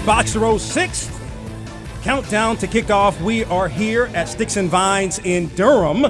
Box to Row's 6th countdown to kickoff. We are here at Sticks and Vines in Durham.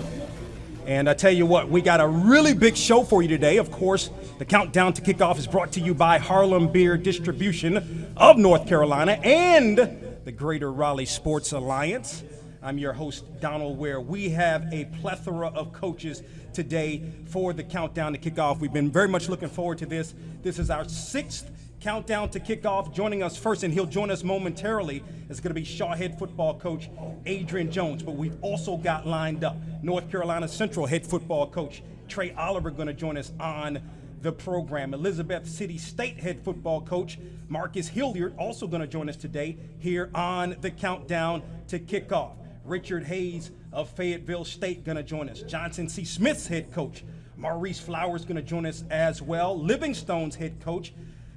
And I tell you what, we got a really big show for you today. Of course, the countdown to kickoff is brought to you by Harlem Beer Distribution of North Carolina and the Greater Raleigh Sports Alliance. I'm your host, Donald Ware. We have a plethora of coaches today for the countdown to kickoff. We've been very much looking forward to this. This is our 6th countdown to kickoff. Joining us first, and he'll join us momentarily, is going to be Shaw head football coach Adrian Jones. But we've also got lined up North Carolina Central head football coach Trey Oliver going to join us on the program. Elizabeth City State head football coach Marcus Hilliard also going to join us today here on the countdown to kickoff. Richard Hayes of Fayetteville State going to join us. Johnson C. Smith's head coach Maurice Flowers going to join us as well. Livingstone's head coach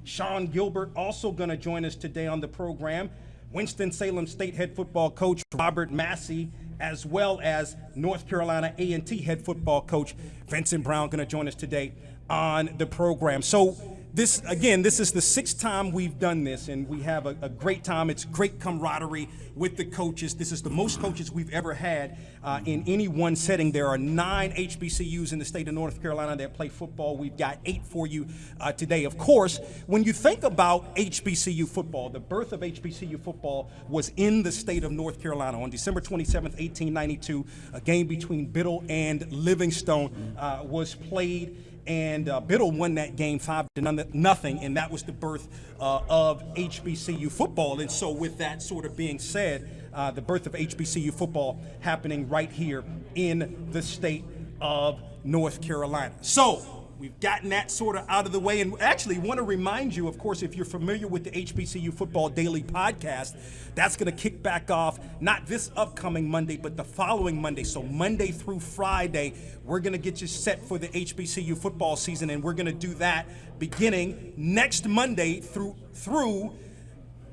Sean Gilbert also going to join us today on the program. Winston-Salem State head football coach Robert Massey, as well as North Carolina A&T head football coach Vincent Brown going to join us today on the program. So this is the 6th time we've done this, and we have a great time. It's great camaraderie with the coaches. This is the most coaches we've ever had in any one setting. There are 9 HBCUs in the state of North Carolina that play football. We've got 8 for you today. Of course, when you think about HBCU football, the birth of HBCU football was in the state of North Carolina on December 27th, 1892. A game between Biddle and Livingstone was played. And Biddle won that game 5-0, and that was the birth of HBCU football. And so with that sort of being said, the birth of HBCU football happening right here in the state of North Carolina. So we've gotten that sort of out of the way, and actually want to remind you, of course, if you're familiar with the HBCU Football Daily podcast, that's going to kick back off not this upcoming Monday, but the following Monday. So Monday through Friday, we're going to get you set for the HBCU football season, and we're going to do that beginning next Monday through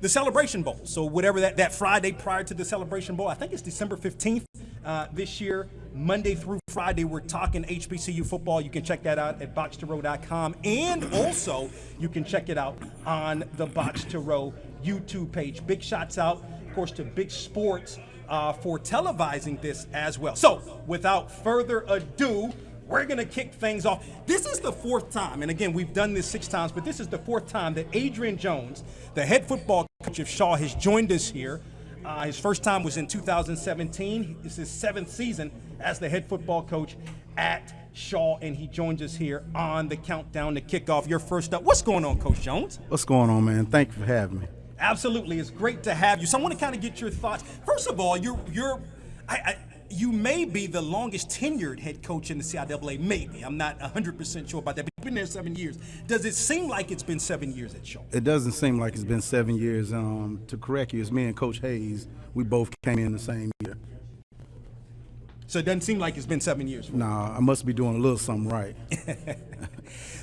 the Celebration Bowl. So whatever that Friday prior to the Celebration Bowl, I think it's December 15th this year, Monday through Friday, we're talking HBCU football. You can check that out at box2row.com, and also you can check it out on the Box to Row YouTube page. Big shots out, of course, to Big Sports for televising this as well. So without further ado, we're going to kick things off. This is the 4th time, and again, we've done this 6 times, but this is the 4th time that Adrian Jones, the head football coach of Shaw, has joined us here. His first time was in 2017. This is his 7th season as the head football coach at Shaw, and he joins us here on the countdown to kickoff. You're first up. What's going on, Coach Jones? What's going on, man? Thank you for having me. Absolutely. It's great to have you. So I want to kind of get your thoughts. First of all, you may be the longest tenured head coach in the CIAA, maybe. I'm not 100% sure about that, but you've been there 7 years. Does it seem like it's been 7 years at Shaw? It doesn't seem like it's been 7 years. To correct you, it's me and Coach Hayes. We both came in the same year. So it doesn't seem like it's been 7 years. Nah, I must be doing a little something right.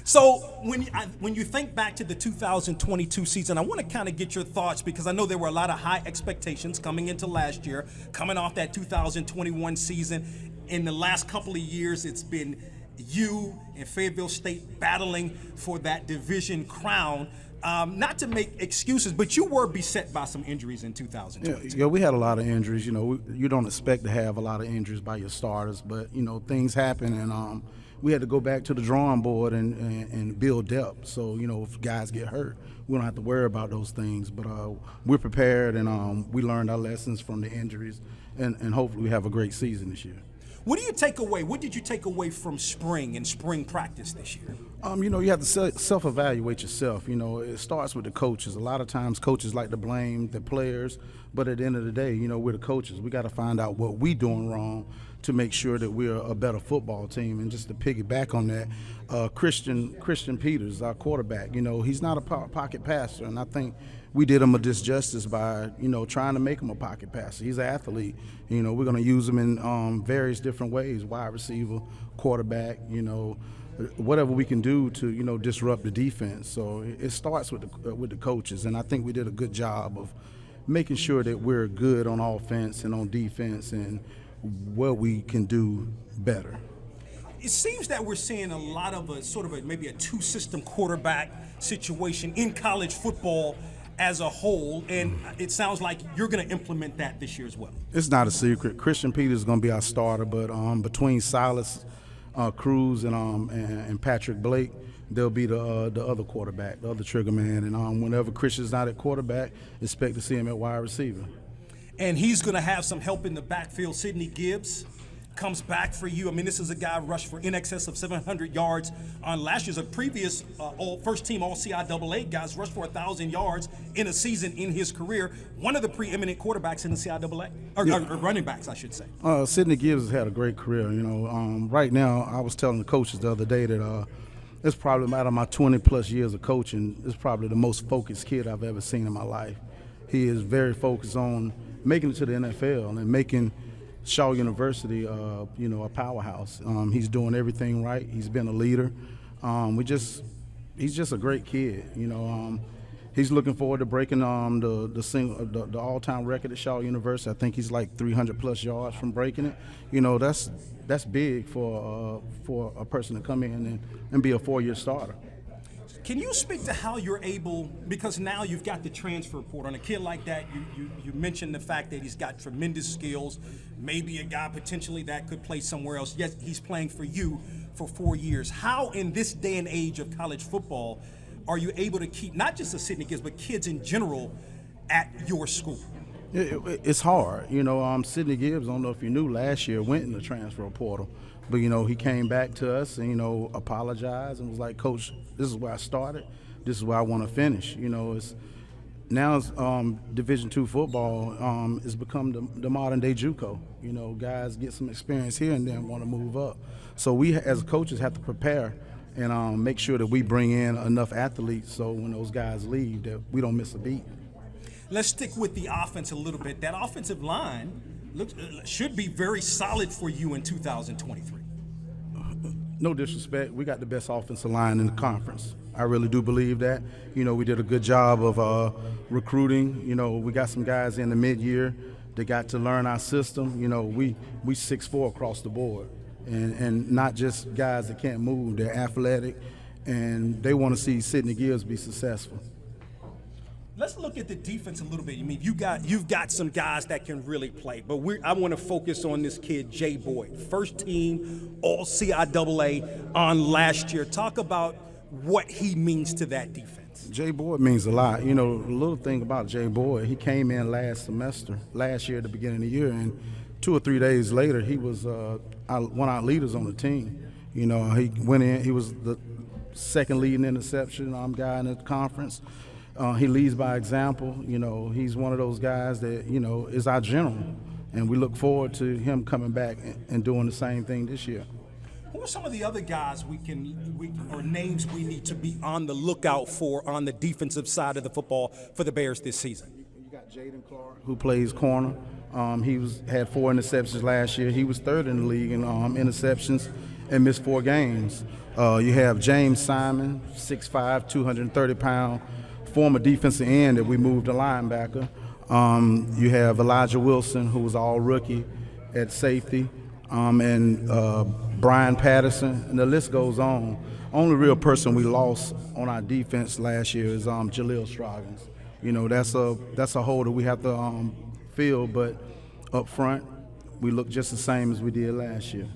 So when you think back to the 2022 season, I want to kind of get your thoughts, because I know there were a lot of high expectations coming into last year, coming off that 2021 season. In the last couple of years, it's been you and Fayetteville State battling for that division crown. Not to make excuses, but you were beset by some injuries in 2022. Yeah, we had a lot of injuries. You know, you don't expect to have a lot of injuries by your starters, but, you know, things happen, and we had to go back to the drawing board and build depth. So, you know, if guys get hurt, we don't have to worry about those things. But we're prepared, and we learned our lessons from the injuries, and hopefully we have a great season this year. What do you take away? What did you take away from spring and spring practice this year? You know, you have to self-evaluate yourself. You know, it starts with the coaches. A lot of times coaches like to blame the players, but at the end of the day, you know, we're the coaches. We got to find out what we're doing wrong to make sure that we're a better football team. And just to piggyback on that, Christian Peters, our quarterback, you know, he's not a pocket passer, and I think we did him a disjustice by, you know, trying to make him a pocket passer. He's an athlete. You know, we're going to use him in various different ways, wide receiver, quarterback, you know, whatever we can do to, you know, disrupt the defense. So it starts with the coaches, and I think we did a good job of making sure that we're good on offense and on defense and what we can do better. It seems that we're seeing a lot of maybe a two-system quarterback situation in college football as a whole, and it sounds like you're going to implement that this year as well. It's not a secret. Christian Peters is going to be our starter, but between Silas Cruz and Patrick Blake, they'll be the other quarterback, the other trigger man. And whenever Christian's not at quarterback, expect to see him at wide receiver. And he's going to have some help in the backfield. Sidney Gibbs comes back for you. I mean, this is a guy rushed for in excess of 700 yards on last year's. A previous first-team All-CIAA guys rushed for 1,000 yards in a season in his career. One of the preeminent quarterbacks in the CIAA, or running backs, I should say. Sidney Gibbs has had a great career. You know, right now, I was telling the coaches the other day that it's probably out of my 20-plus years of coaching, it's probably the most focused kid I've ever seen in my life. He is very focused on making it to the NFL and making Shaw University, a powerhouse. He's doing everything right. He's been a leader. He's just a great kid. You know, he's looking forward to breaking the all-time record at Shaw University. I think he's like 300-plus yards from breaking it. You know, that's big for a person to come in and be a 4-year starter. Can you speak to how you're able, because now you've got the transfer portal, and a kid like that, you mentioned the fact that he's got tremendous skills, maybe a guy potentially that could play somewhere else. Yes, he's playing for you for 4 years. How in this day and age of college football are you able to keep not just the Sidney Gibbs, but kids in general at your school? It's hard. You know, Sidney Gibbs, I don't know if you knew, last year went in the transfer portal. But, you know, he came back to us and, you know, apologized and was like, Coach, this is where I started. This is where I want to finish. You know, now Division II football has become the modern-day JUCO. You know, guys get some experience here and then want to move up. So we, as coaches, have to prepare and make sure that we bring in enough athletes so when those guys leave that we don't miss a beat. Let's stick with the offense a little bit. That offensive line should be very solid for you in 2023. No disrespect, we got the best offensive line in the conference. I really do believe that. You know, we did a good job of recruiting. You know, we got some guys in the mid-year that got to learn our system. You know, we 6'4" across the board, and not just guys that can't move. They're athletic, and they want to see Sidney Gibbs be successful. Let's look at the defense a little bit. I mean, you've got some guys that can really play, but I want to focus on this kid, Jay Boyd, first team All-CIAA on last year. Talk about what he means to that defense. Jay Boyd means a lot. You know, the little thing about Jay Boyd, he came in last year at the beginning of the year, and 2 or 3 days later, he was one of our leaders on the team. You know, he went in, he was the second leading interception guy in the conference. He leads by example. You know, he's one of those guys that, you know, is our general, and we look forward to him coming back and doing the same thing this year. Who are some of the other guys or names we need to be on the lookout for on the defensive side of the football for the Bears this season? You got Jaden Clark, who plays corner. He had 4 interceptions last year. He was 3rd in the league in interceptions and missed 4 games. You have James Simon, 6'5", 230-pound. Former defensive end that we moved to linebacker. You have Elijah Wilson, who was all rookie at safety, and Brian Patterson, and the list goes on. Only real person we lost on our defense last year is Jaleel Stroggins. You know, that's a hole that we have to fill, but up front, we look just the same as we did last year.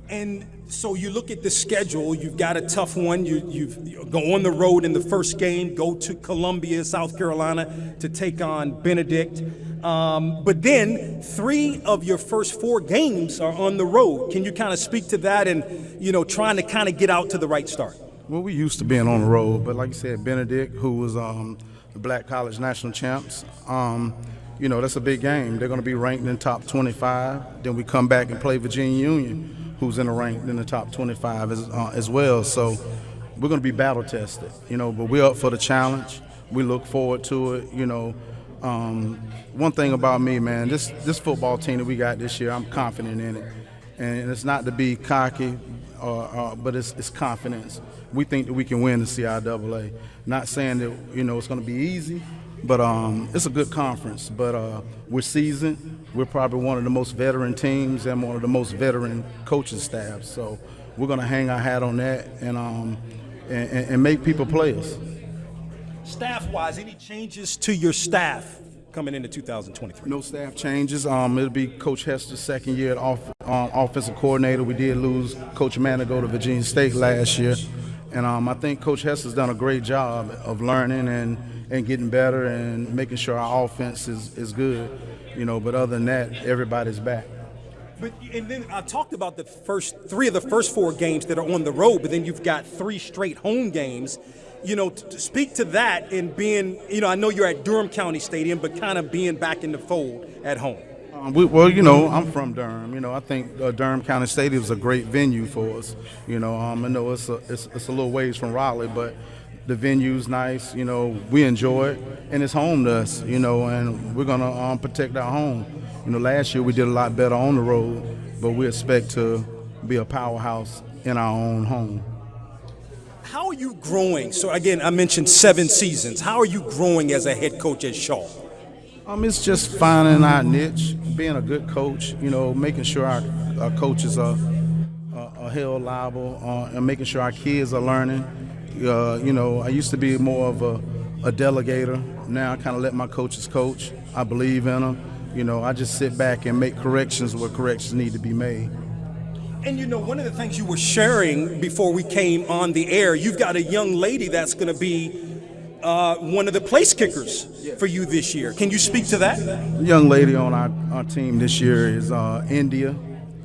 And so you look at the schedule, you've got a tough one. You go on the road in the first game, go to Columbia, South Carolina to take on Benedict. But then 3 of your first 4 games are on the road. Can you kind of speak to that and, you know, trying to kind of get out to the right start? Well, we used to being on the road, but like you said, Benedict, who was the Black College National Champs, you know, that's a big game. They're going to be ranked in the top 25. Then we come back and play Virginia Union, who's ranked in the top 25 as well. So we're going to be battle tested, you know, but we're up for the challenge. We look forward to it, you know. One thing about me, man, this football team that we got this year, I'm confident in it. And it's not to be cocky, but it's confidence. We think that we can win the CIAA. Not saying that, you know, it's going to be easy, but it's a good conference. But we're seasoned. We're probably one of the most veteran teams and one of the most veteran coaching staffs. So we're going to hang our hat on that and make people play us. Staff-wise, any changes to your staff coming into 2023? No staff changes. It'll be Coach Hester's second year at offensive coordinator. We did lose Coach Manigo to Virginia State last year. And I think Coach Hester's done a great job of learning and getting better and making sure our offense is good. But other than that, everybody's back. And then I talked about the three of the first four games that are on the road, but then you've got 3 straight home games. To speak to that and being, I know you're at Durham County Stadium, but kind of being back in the fold at home. I'm from Durham. I think Durham County Stadium is a great venue for us. I know it's a little ways from Raleigh, but the venue's nice. We enjoy it, and it's home to us. And we're gonna protect our home. Last year we did a lot better on the road, but we expect to be a powerhouse in our own home. How are you growing? So again, I mentioned 7 seasons. How are you growing as a head coach at Shaw? It's just finding our niche, being a good coach, making sure our coaches are held liable, and making sure our kids are learning. I used to be more of a delegator. Now I kind of let my coaches coach. I believe in them. I just sit back and make corrections where corrections need to be made. And one of the things you were sharing before we came on the air, you've got a young lady that's going to be one of the place kickers for you this year. Can you speak to that? The young lady on our team this year is India.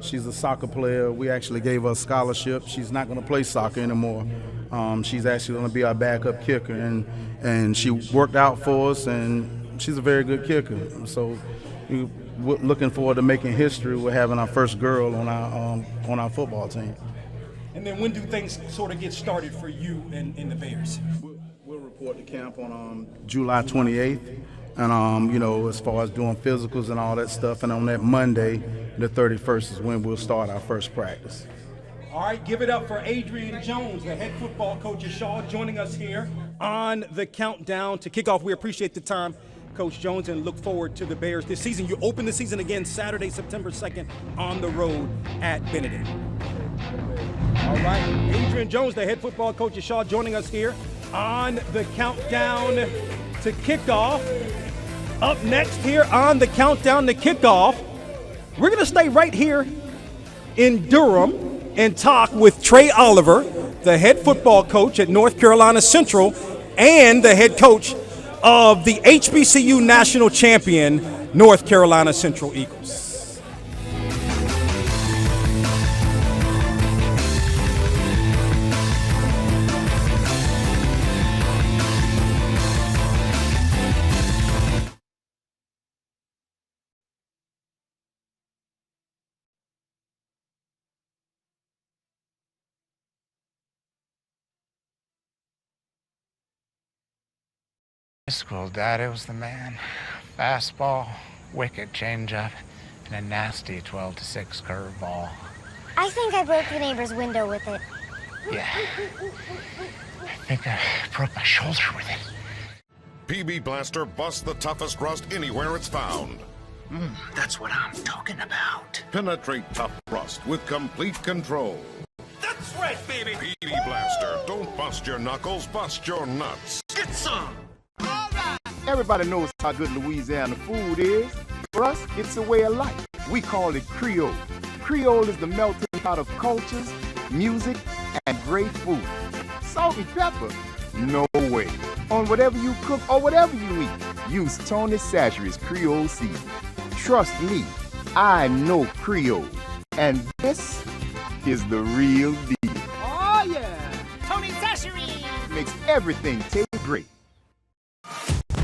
She's a soccer player. We actually gave her a scholarship. She's not going to play soccer anymore. She's actually going to be our backup kicker, and she worked out for us, and she's a very good kicker. So we're looking forward to making history with having our first girl on our football team. And then when do things sort of get started for you and the Bears? We'll report to camp on July 28th, and as far as doing physicals and all that stuff, and on that Monday, the 31st, is when we'll start our first practice. All right, give it up for Adrian Jones, the head football coach at Shaw, joining us here on the countdown to kickoff. We appreciate the time, Coach Jones, and look forward to the Bears this season. You open the season again Saturday, September 2nd on the road at Benedict. All right, Adrian Jones, the head football coach at Shaw, joining us here on the countdown to kickoff. Up next here on the countdown to kickoff, we're going to stay right here in Durham and talk with Trey Oliver, the head football coach at North Carolina Central and the head coach of the HBCU national champion, North Carolina Central Eagles. School, Daddy was the man. Fastball, wicked changeup, and a nasty 12-6 curveball. I think I broke the neighbor's window with it. Yeah. I think I broke my shoulder with it. PB Blaster busts the toughest rust anywhere it's found. That's what I'm talking about. Penetrate tough rust with complete control. That's right, baby. PB Blaster, don't bust your knuckles, bust your nuts. Get some. Everybody knows how good Louisiana food is. For us, it's a way of life. We call it Creole. Creole is the melting pot of cultures, music, and great food. Salt and pepper? No way. On whatever you cook or whatever you eat, use Tony Chachere's Creole seasoning. Trust me, I know Creole. And this is the real deal. Oh yeah! Tony Chachere! Makes everything taste great.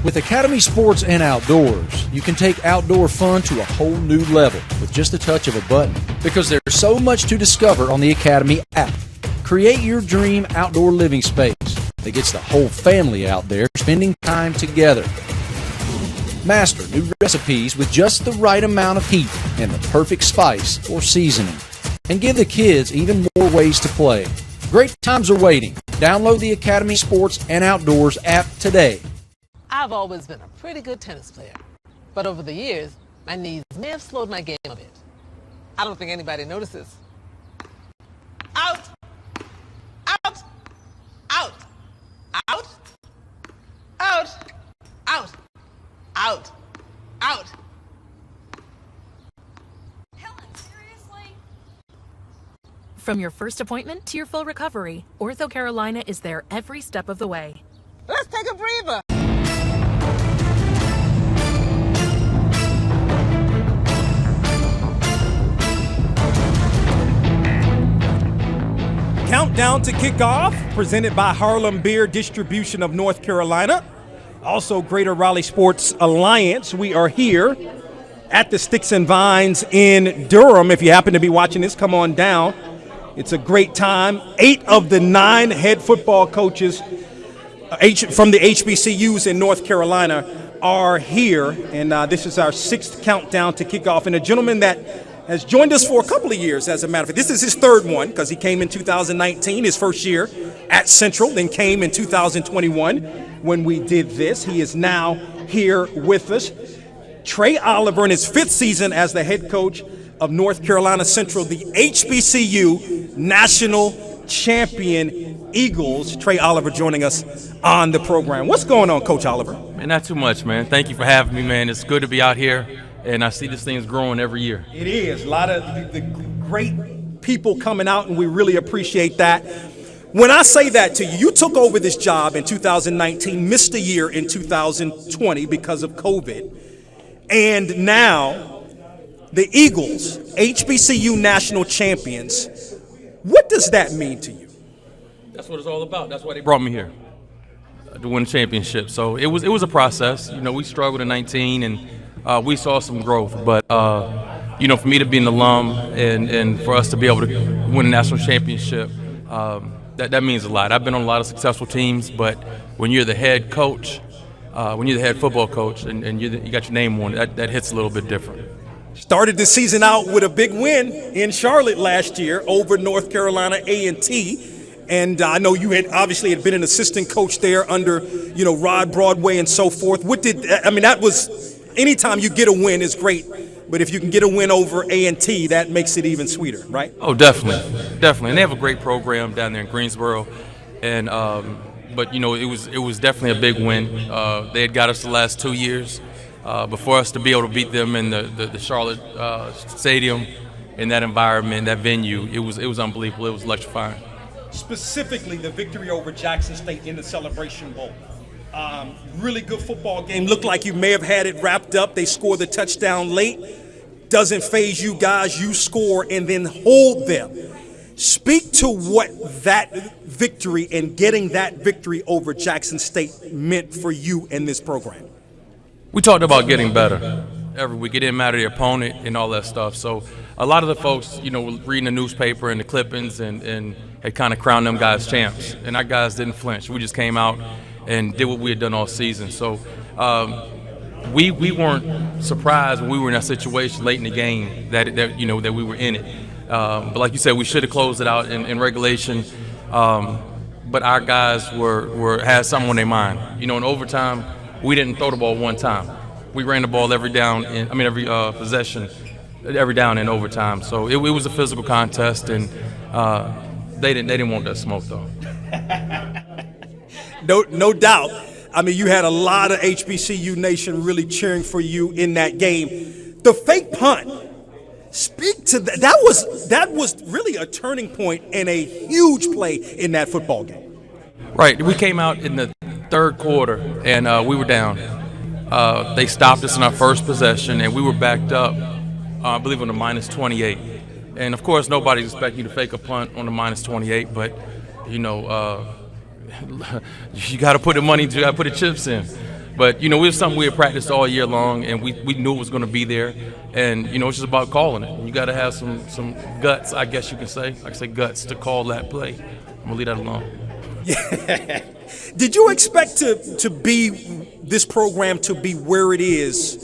With Academy Sports and Outdoors, you can take outdoor fun to a whole new level with just a touch of a button, because there's so much to discover on the Academy app. Create your dream outdoor living space that gets the whole family out there spending time together. Master new recipes with just the right amount of heat and the perfect spice or seasoning. And give the kids even more ways to play. Great times are waiting. Download the Academy Sports and Outdoors app today. I've always been a pretty good tennis player, but over the years, my knees may have slowed my game a bit. I don't think anybody notices. Out! Out! Out! Out! From your first appointment to your full recovery, Ortho Carolina is there every step of the way. Let's take a breather. Countdown to Kickoff, presented by Harlem Beer Distribution of North Carolina. Also, Greater Raleigh Sports Alliance. We are here at the Sticks and Vines in Durham. If you happen to be watching this, come on down. It's a great time. 8 of the 9 head football coaches from the HBCUs in North Carolina are here, and this is our 6th Countdown to Kickoff. And a gentleman that has joined us for a couple of years, as a matter of fact. This is his 3rd one, because he came in 2019, his first year at Central, then came in 2021 when we did this. He is now here with us. Trey Oliver in his 5th season as the head coach of North Carolina Central, the HBCU National Champion Eagles. Trey Oliver joining us on the program. What's going on, Coach Oliver? Man, not too much, man. Thank you for having me, man. It's good to be out here, and I see this thing's growing every year. It is. A lot of the great people coming out, and we really appreciate that. When I say that to you, you took over this job in 2019, missed a year in 2020 because of COVID, and now the Eagles, HBCU National Champions. What does that mean to you? That's what it's all about. That's why they brought me here, to win a championship. So it was a process. You know, we struggled in 19, and we saw some growth. But, you know, for me to be an alum and for us to be able to win a national championship, that means a lot. I've been on a lot of successful teams, but when you're the head coach, when you're the head football coach and you got your name on it, that hits a little bit different. Started the season out with a big win in Charlotte last year over North Carolina A&T. And I know you had been an assistant coach there under, you know, Rod Broadway and so forth. That was, anytime you get a win is great. But if you can get a win over A&T, that makes it even sweeter, right? Oh, definitely. And they have a great program down there in Greensboro. And but, you know, it was definitely a big win. They had got us the last 2 years. But for us to be able to beat them in the Charlotte stadium, in that environment, that venue, it was unbelievable. It was electrifying. Specifically, the victory over Jackson State in the Celebration Bowl. Really good football game. Looked like you may have had it wrapped up. They scored the touchdown late. Doesn't faze you guys. You score and then hold them. Speak to what that victory and getting that victory over Jackson State meant for you and this program. We talked about getting better every week. It didn't matter the opponent and all that stuff. So a lot of the folks, you know, were reading the newspaper and the clippings and had kind of crowned them guys champs. And our guys didn't flinch. We just came out and did what we had done all season. So we weren't surprised when we were in that situation late in the game that we were in it. But like you said, we should have closed it out in regulation. But our guys had something on their mind. You know, in overtime, we didn't throw the ball one time. We ran the ball every possession, every down in overtime. So it was a physical contest, and they didn't want that smoke though. No doubt. I mean, you had a lot of HBCU Nation really cheering for you in that game. The fake punt. Speak to that. That was really a turning point and a huge play in that football game. Right. We came out in the 3rd quarter, and we were down. They stopped us in our first possession, and we were backed up, I believe, on the -28. And, of course, nobody's expecting you to fake a punt on the -28, but, you know, you got to put the money, you got to put the chips in. But, you know, it was something we had practiced all year long, and we knew it was going to be there. And, you know, it's just about calling it. You got to have some guts, I guess you can say. I can say guts to call that play. I'm going to leave that alone. Yeah. Did you expect to be this program to be where it is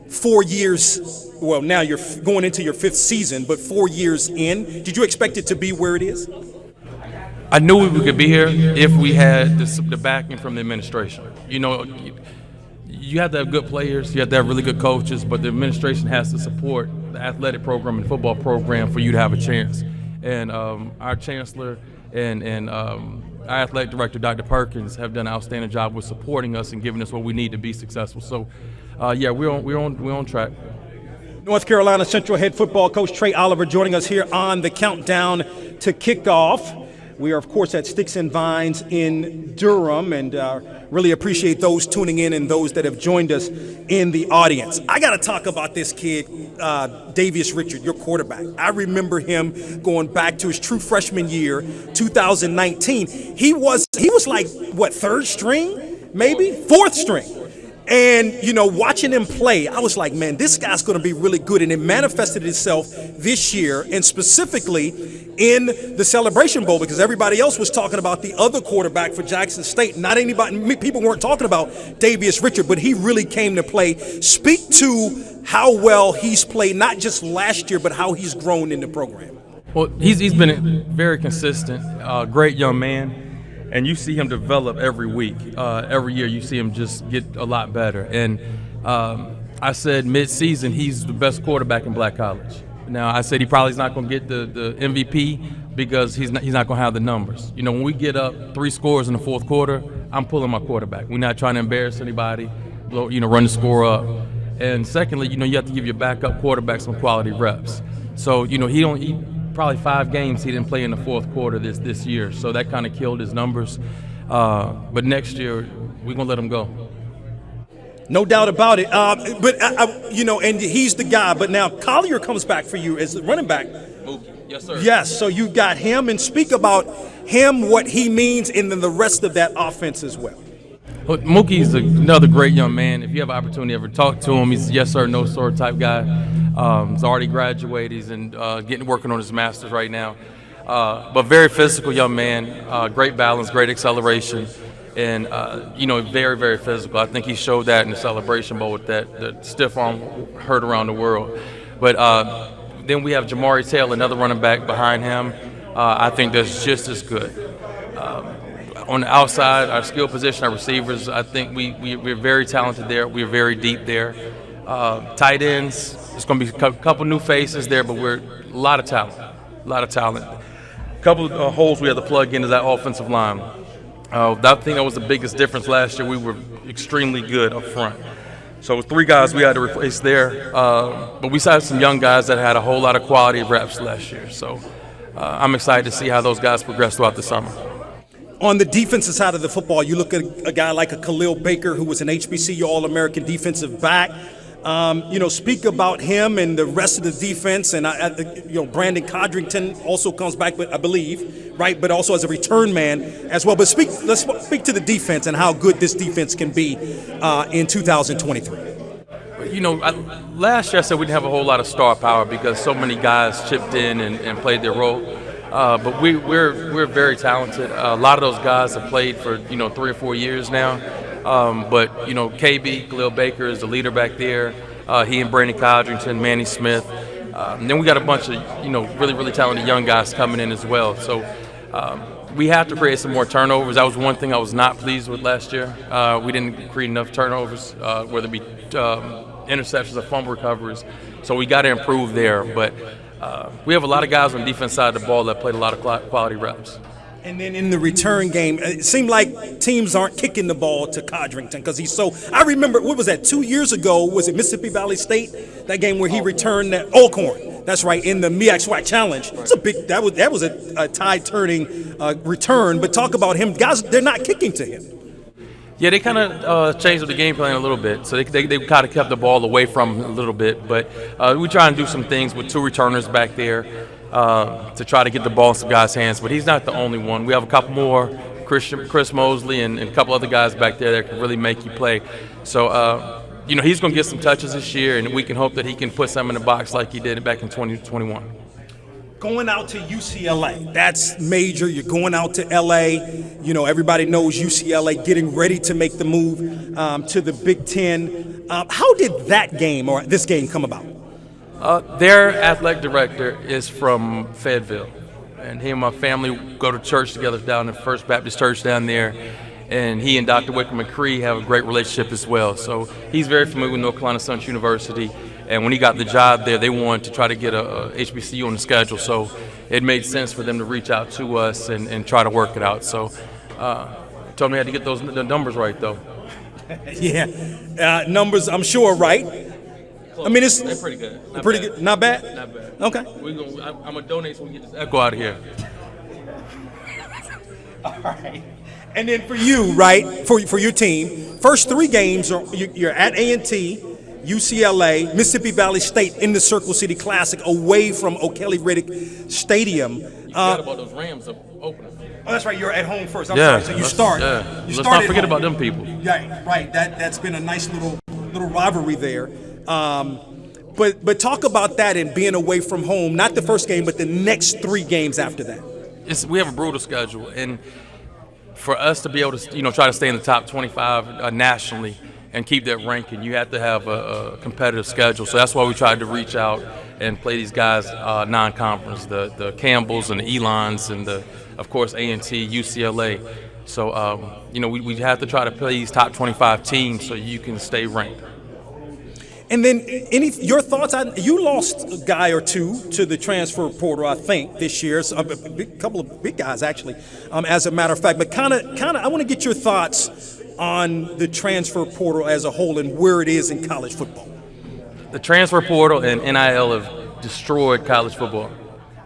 4 years? Well, now you're going into your 5th season, but 4 years in. Did you expect it to be where it is? I knew we could be here if we had the backing from the administration. You know, you have to have good players, you have to have really good coaches, but the administration has to support the athletic program and football program for you to have a chance. And our chancellor and our athletic director, Dr. Perkins, have done an outstanding job with supporting us and giving us what we need to be successful. So, yeah, we're on track. North Carolina Central head football coach Trey Oliver joining us here on the Countdown to Kickoff. We are, of course, at Sticks and Vines in Durham, and really appreciate those tuning in and those that have joined us in the audience. I got to talk about this kid, Davius Richard, your quarterback. I remember him going back to his true freshman year, 2019. He was like, what, third string, maybe? Fourth string. And, watching him play, I was like, man, this guy's going to be really good. And it manifested itself this year, and specifically in the Celebration Bowl, because everybody else was talking about the other quarterback for Jackson State. People weren't talking about Davius Richard, but he really came to play. Speak to how well he's played, not just last year, but how he's grown in the program. Well, he's been very consistent, great young man. And you see him develop every week. Every year you see him just get a lot better. And I said mid-season he's the best quarterback in Black College. Now, I said he probably is not going to get the MVP because he's not going to have the numbers. When we get up 3 scores in the fourth quarter, I'm pulling my quarterback. We're not trying to embarrass anybody, run the score up. And secondly, you have to give your backup quarterback some quality reps. So, he probably 5 games he didn't play in the fourth quarter this year, so that kind of killed his numbers. But next year, we're going to let him go. No doubt about it. And he's the guy. But now Collier comes back for you as the running back. Yes, sir. Yes, so you got him, and speak about him, what he means, and then the rest of that offense as well. Well, Mookie's another great young man. If you have an opportunity to ever talk to him, he's a yes sir, no sir type guy. He's already graduated. He's working on his master's right now. But very physical young man, great balance, great acceleration, and very, very physical. I think he showed that in the Celebration Bowl with that stiff arm heard around the world. But then we have Jamari Taylor, another running back behind him. I think that's just as good. On the outside, our skill position, our receivers, I think we're very talented there. We're very deep there. Tight ends, there's going to be a couple new faces there, but we're a lot of talent. A couple of holes we had to plug in is that offensive line. I think that was the biggest difference last year. We were extremely good up front. So 3 guys we had to replace there. But we had some young guys that had a whole lot of quality reps last year. So I'm excited to see how those guys progress throughout the summer. On the defensive side of the football, you look at a guy like a Khalil Baker, who was an HBCU All-American defensive back. Speak about him and the rest of the defense. And, Brandon Codrington also comes back, but I believe, right, but also as a return man as well. But let's speak to the defense and how good this defense can be in 2023. Last year I said we didn't have a whole lot of star power because so many guys chipped in and played their role. But we're very talented. A lot of those guys have played for 3 or 4 years now. But KB, Khalil Baker is the leader back there. He and Brandon Codrington, Manny Smith. And then we got a bunch of really, really talented young guys coming in as well. So we have to create some more turnovers. That was one thing I was not pleased with last year. We didn't create enough turnovers, whether it be interceptions or fumble recoveries. So we got to improve there. But we have a lot of guys on the defense side of the ball that played a lot of quality reps. And then in the return game, it seemed like teams aren't kicking the ball to Codrington because he's so. I remember, what was that, 2 years ago? Was it Mississippi Valley State? That game where he returned that Alcorn. That's right, in the MEAC SWAC Challenge. It's a big. That was a tide-turning return. But talk about him, guys. They're not kicking to him. Yeah, they kind of changed the game plan a little bit. So they kind of kept the ball away from him a little bit. But we try and do some things with 2 returners back there to try to get the ball in some guys' hands. But he's not the only one. We have a couple more, Chris Mosley and a couple other guys back there that can really make you play. So, he's going to get some touches this year, and we can hope that he can put some in the box like he did back in 2021. Going out to UCLA, that's major. You're going out to LA. Everybody knows UCLA getting ready to make the move to the Big Ten. How did that game or this game come about? Their athletic director is from Fayetteville, and he and my family go to church together down in First Baptist Church down there. And he and Dr. Wickham McCree have a great relationship as well. So he's very familiar with North Carolina Southern University. And when he got the job there, they wanted to try to get a HBCU on the schedule. So it made sense for them to reach out to us and try to work it out. So told me I had to get the numbers right, though. Yeah, numbers, I'm sure, right? I mean, they're pretty good. Good. Not bad? Not bad. Okay. I'm going to donate so we get this echo out of here. All right. And then for you, right, for your team, first 3 games, you're at A&T, UCLA, Mississippi Valley State in the Circle City Classic away from O'Kelly Riddick Stadium. You forgot about those Rams opening. Oh, that's right. You're at home first. I'm sorry. So you start. Yeah. Let's not forget about them people. Right. That's been a nice little rivalry there. But talk about that and being away from home. Not the first game, but the next 3 games after that. We have a brutal schedule, and for us to be able to try to stay in the top 25 nationally and keep that ranking, you have to have a competitive schedule. So that's why we tried to reach out and play these guys non-conference, the Campbells and the Elons and of course A&T, UCLA. So we have to try to play these top 25 teams so you can stay ranked. And then your thoughts? You lost a guy or 2 to the transfer portal, I think, this year. So a couple of big guys, actually, as a matter of fact. But kind of, I want to get your thoughts on the transfer portal as a whole and where it is in college football. The transfer portal and NIL have destroyed college football.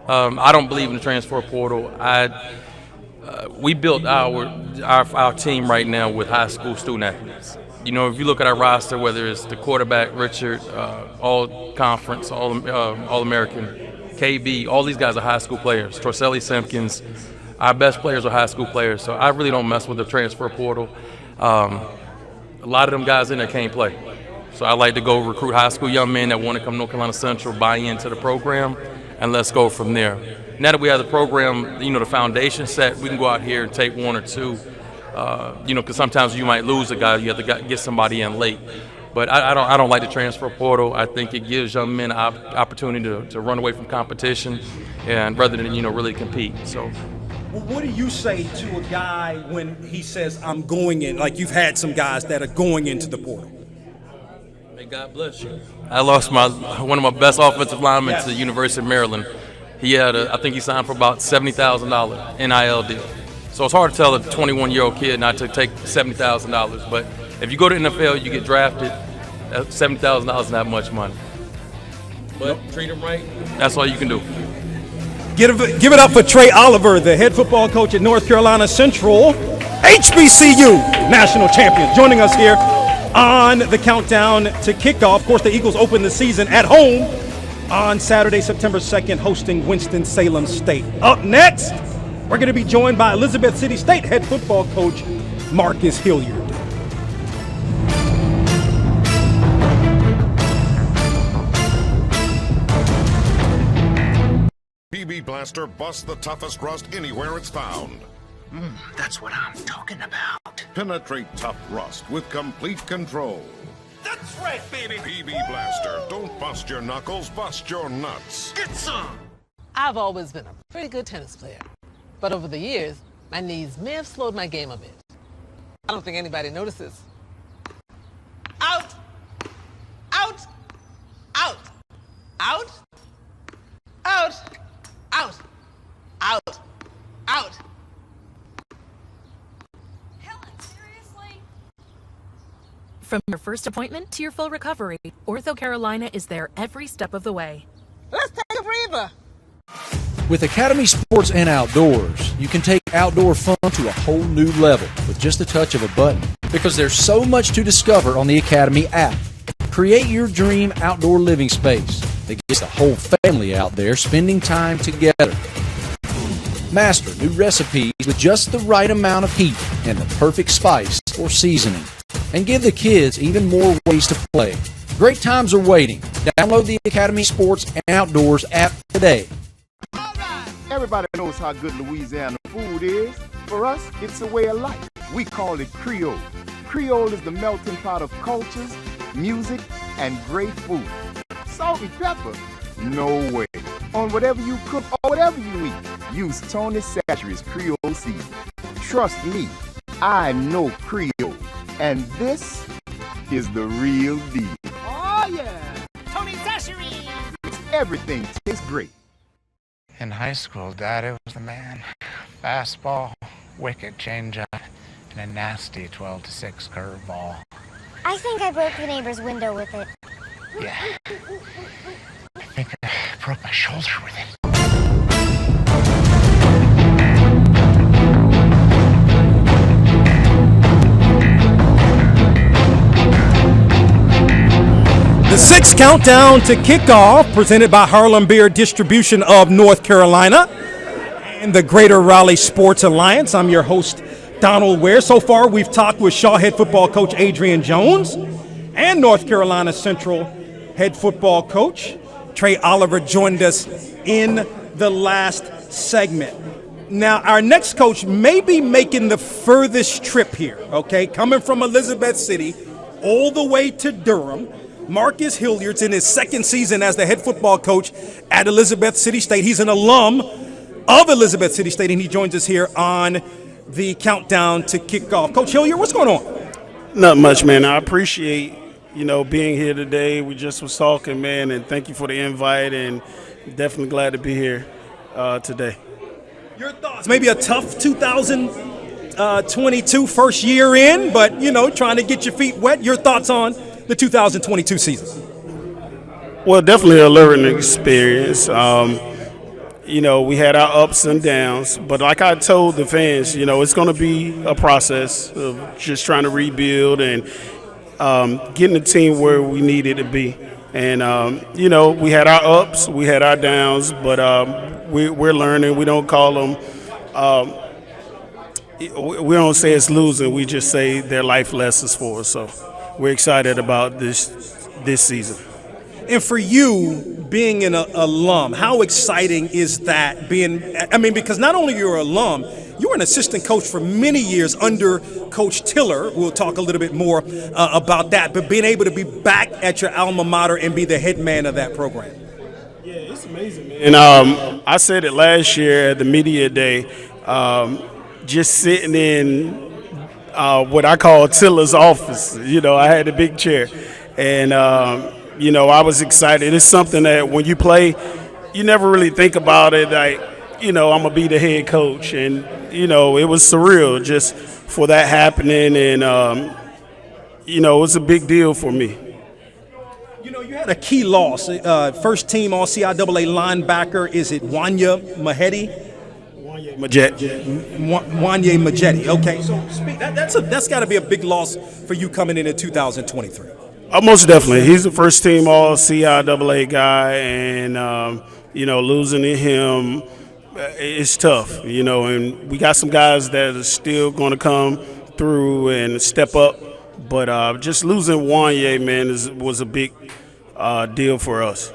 I don't believe in the transfer portal. We built our team right now with high school student athletes. If you look at our roster, whether it's the quarterback, Richard, all conference, all American, KB, all these guys are high school players. Torselli Simpkins, our best players are high school players. So I really don't mess with the transfer portal. A lot of them guys in there can't play. So I like to go recruit high school young men that want to come to North Carolina Central, buy into the program, and let's go from there. Now that we have the program, the foundation set, we can go out here and take 1 or 2. Because sometimes you might lose a guy, you have to get somebody in late. But I don't like the transfer portal. I think it gives young men an opportunity to run away from competition, and rather than really compete. So, well, what do you say to a guy when he says, "I'm going in"? Like you've had some guys that are going into the portal. May God bless you. I lost one of my best offensive linemen to the University of Maryland. He had I think he signed for about $70,000 NIL deal. So it's hard to tell a 21-year-old kid not to take $70,000. But if you go to NFL, you get drafted. $70,000 is not much money. But treat him right. That's all you can do. Give it up for Trey Oliver, the head football coach at North Carolina Central, HBCU national champion, joining us here on the countdown to kickoff. Of course, the Eagles open the season at home on Saturday, September 2nd, hosting Winston-Salem State. Up next, we're going to be joined by Elizabeth City State head football coach Marcus Hilliard. PB Blaster busts the toughest rust anywhere it's found. That's what I'm talking about. Penetrate tough rust with complete control. That's right, baby. PB Blaster. Don't bust your knuckles, bust your nuts. Get some. I've always been a pretty good tennis player. But over the years, my knees may have slowed my game a bit. I don't think anybody notices. Out! Out! Out! Out! Out! Out! Out! Out! Helen, seriously? From your first appointment to your full recovery, Ortho Carolina is there every step of the way. Let's take a breather. With Academy Sports and Outdoors, you can take outdoor fun to a whole new level with just a touch of a button. Because there's so much to discover on the Academy app. Create your dream outdoor living space that gets the whole family out there spending time together. Master new recipes with just the right amount of heat and the perfect spice or seasoning. And give the kids even more ways to play. Great times are waiting. Download the Academy Sports and Outdoors app today. Everybody knows how good Louisiana food is. For us, it's a way of life. We call it Creole. Creole is the melting pot of cultures, music, and great food. Salt and pepper? No way. On whatever you cook or whatever you eat, use Tony Chachere's Creole seasoning. Trust me, I know Creole. And this is the real deal. Oh, yeah. Tony Chachere's. Everything tastes great. In high school, Daddy was the man. Fastball, wicked changeup, and a nasty 12-6 curveball. I think I broke the neighbor's window with it. Yeah. I think I broke my shoulder with it. The sixth countdown to kickoff, presented by Harlem Beer Distribution of North Carolina and the Greater Raleigh Sports Alliance. I'm your host, Donald Ware. So far, we've talked with Shaw head football coach Adrian Jones and North Carolina Central head football coach Trey Oliver joined us in the last segment. Now, our next coach may be making the furthest trip here, okay? Coming from Elizabeth City all the way to Durham. Marcus Hilliard's in his second season as the head football coach at Elizabeth City State. He's an alum of Elizabeth City State, and he joins us here on the countdown to kickoff. Coach Hilliard, what's going on? Not much, man. I appreciate, being here today. We just was talking, man, and thank you for the invite, and definitely glad to be here today. Your thoughts? Maybe a tough 2022 first year in, but, trying to get your feet wet. Your thoughts on the 2022 season? Well, definitely a learning experience. We had our ups and downs, but like I told the fans, it's going to be a process of just trying to rebuild and getting the team where we needed to be. And, we had our ups, we had our downs, but we're learning. We don't call them we don't say it's losing. We just say they're life lessons for us. So we're excited about this season. And for you, being an alum, how exciting is that because not only you're an alum, you were an assistant coach for many years under Coach Tiller. We'll talk a little bit more about that, but being able to be back at your alma mater and be the head man of that program. Yeah, it's amazing, man. And I said it last year at the media day, just sitting in what I call Tiller's office. I had a big chair, and I was excited. It's something that when you play, you never really think about it. Like, I'm gonna be the head coach, and it was surreal just for that happening, and it was a big deal for me. You had a key loss. First team All CIAA linebacker. Is it Wanya Majetti? Wanye Majetti. Okay, so that's got to be a big loss for you coming into 2023. Most definitely. He's the first team All CIAA guy, and losing to him, it's tough. And we got some guys that are still going to come through and step up, but just losing Wanye, man, was a big deal for us.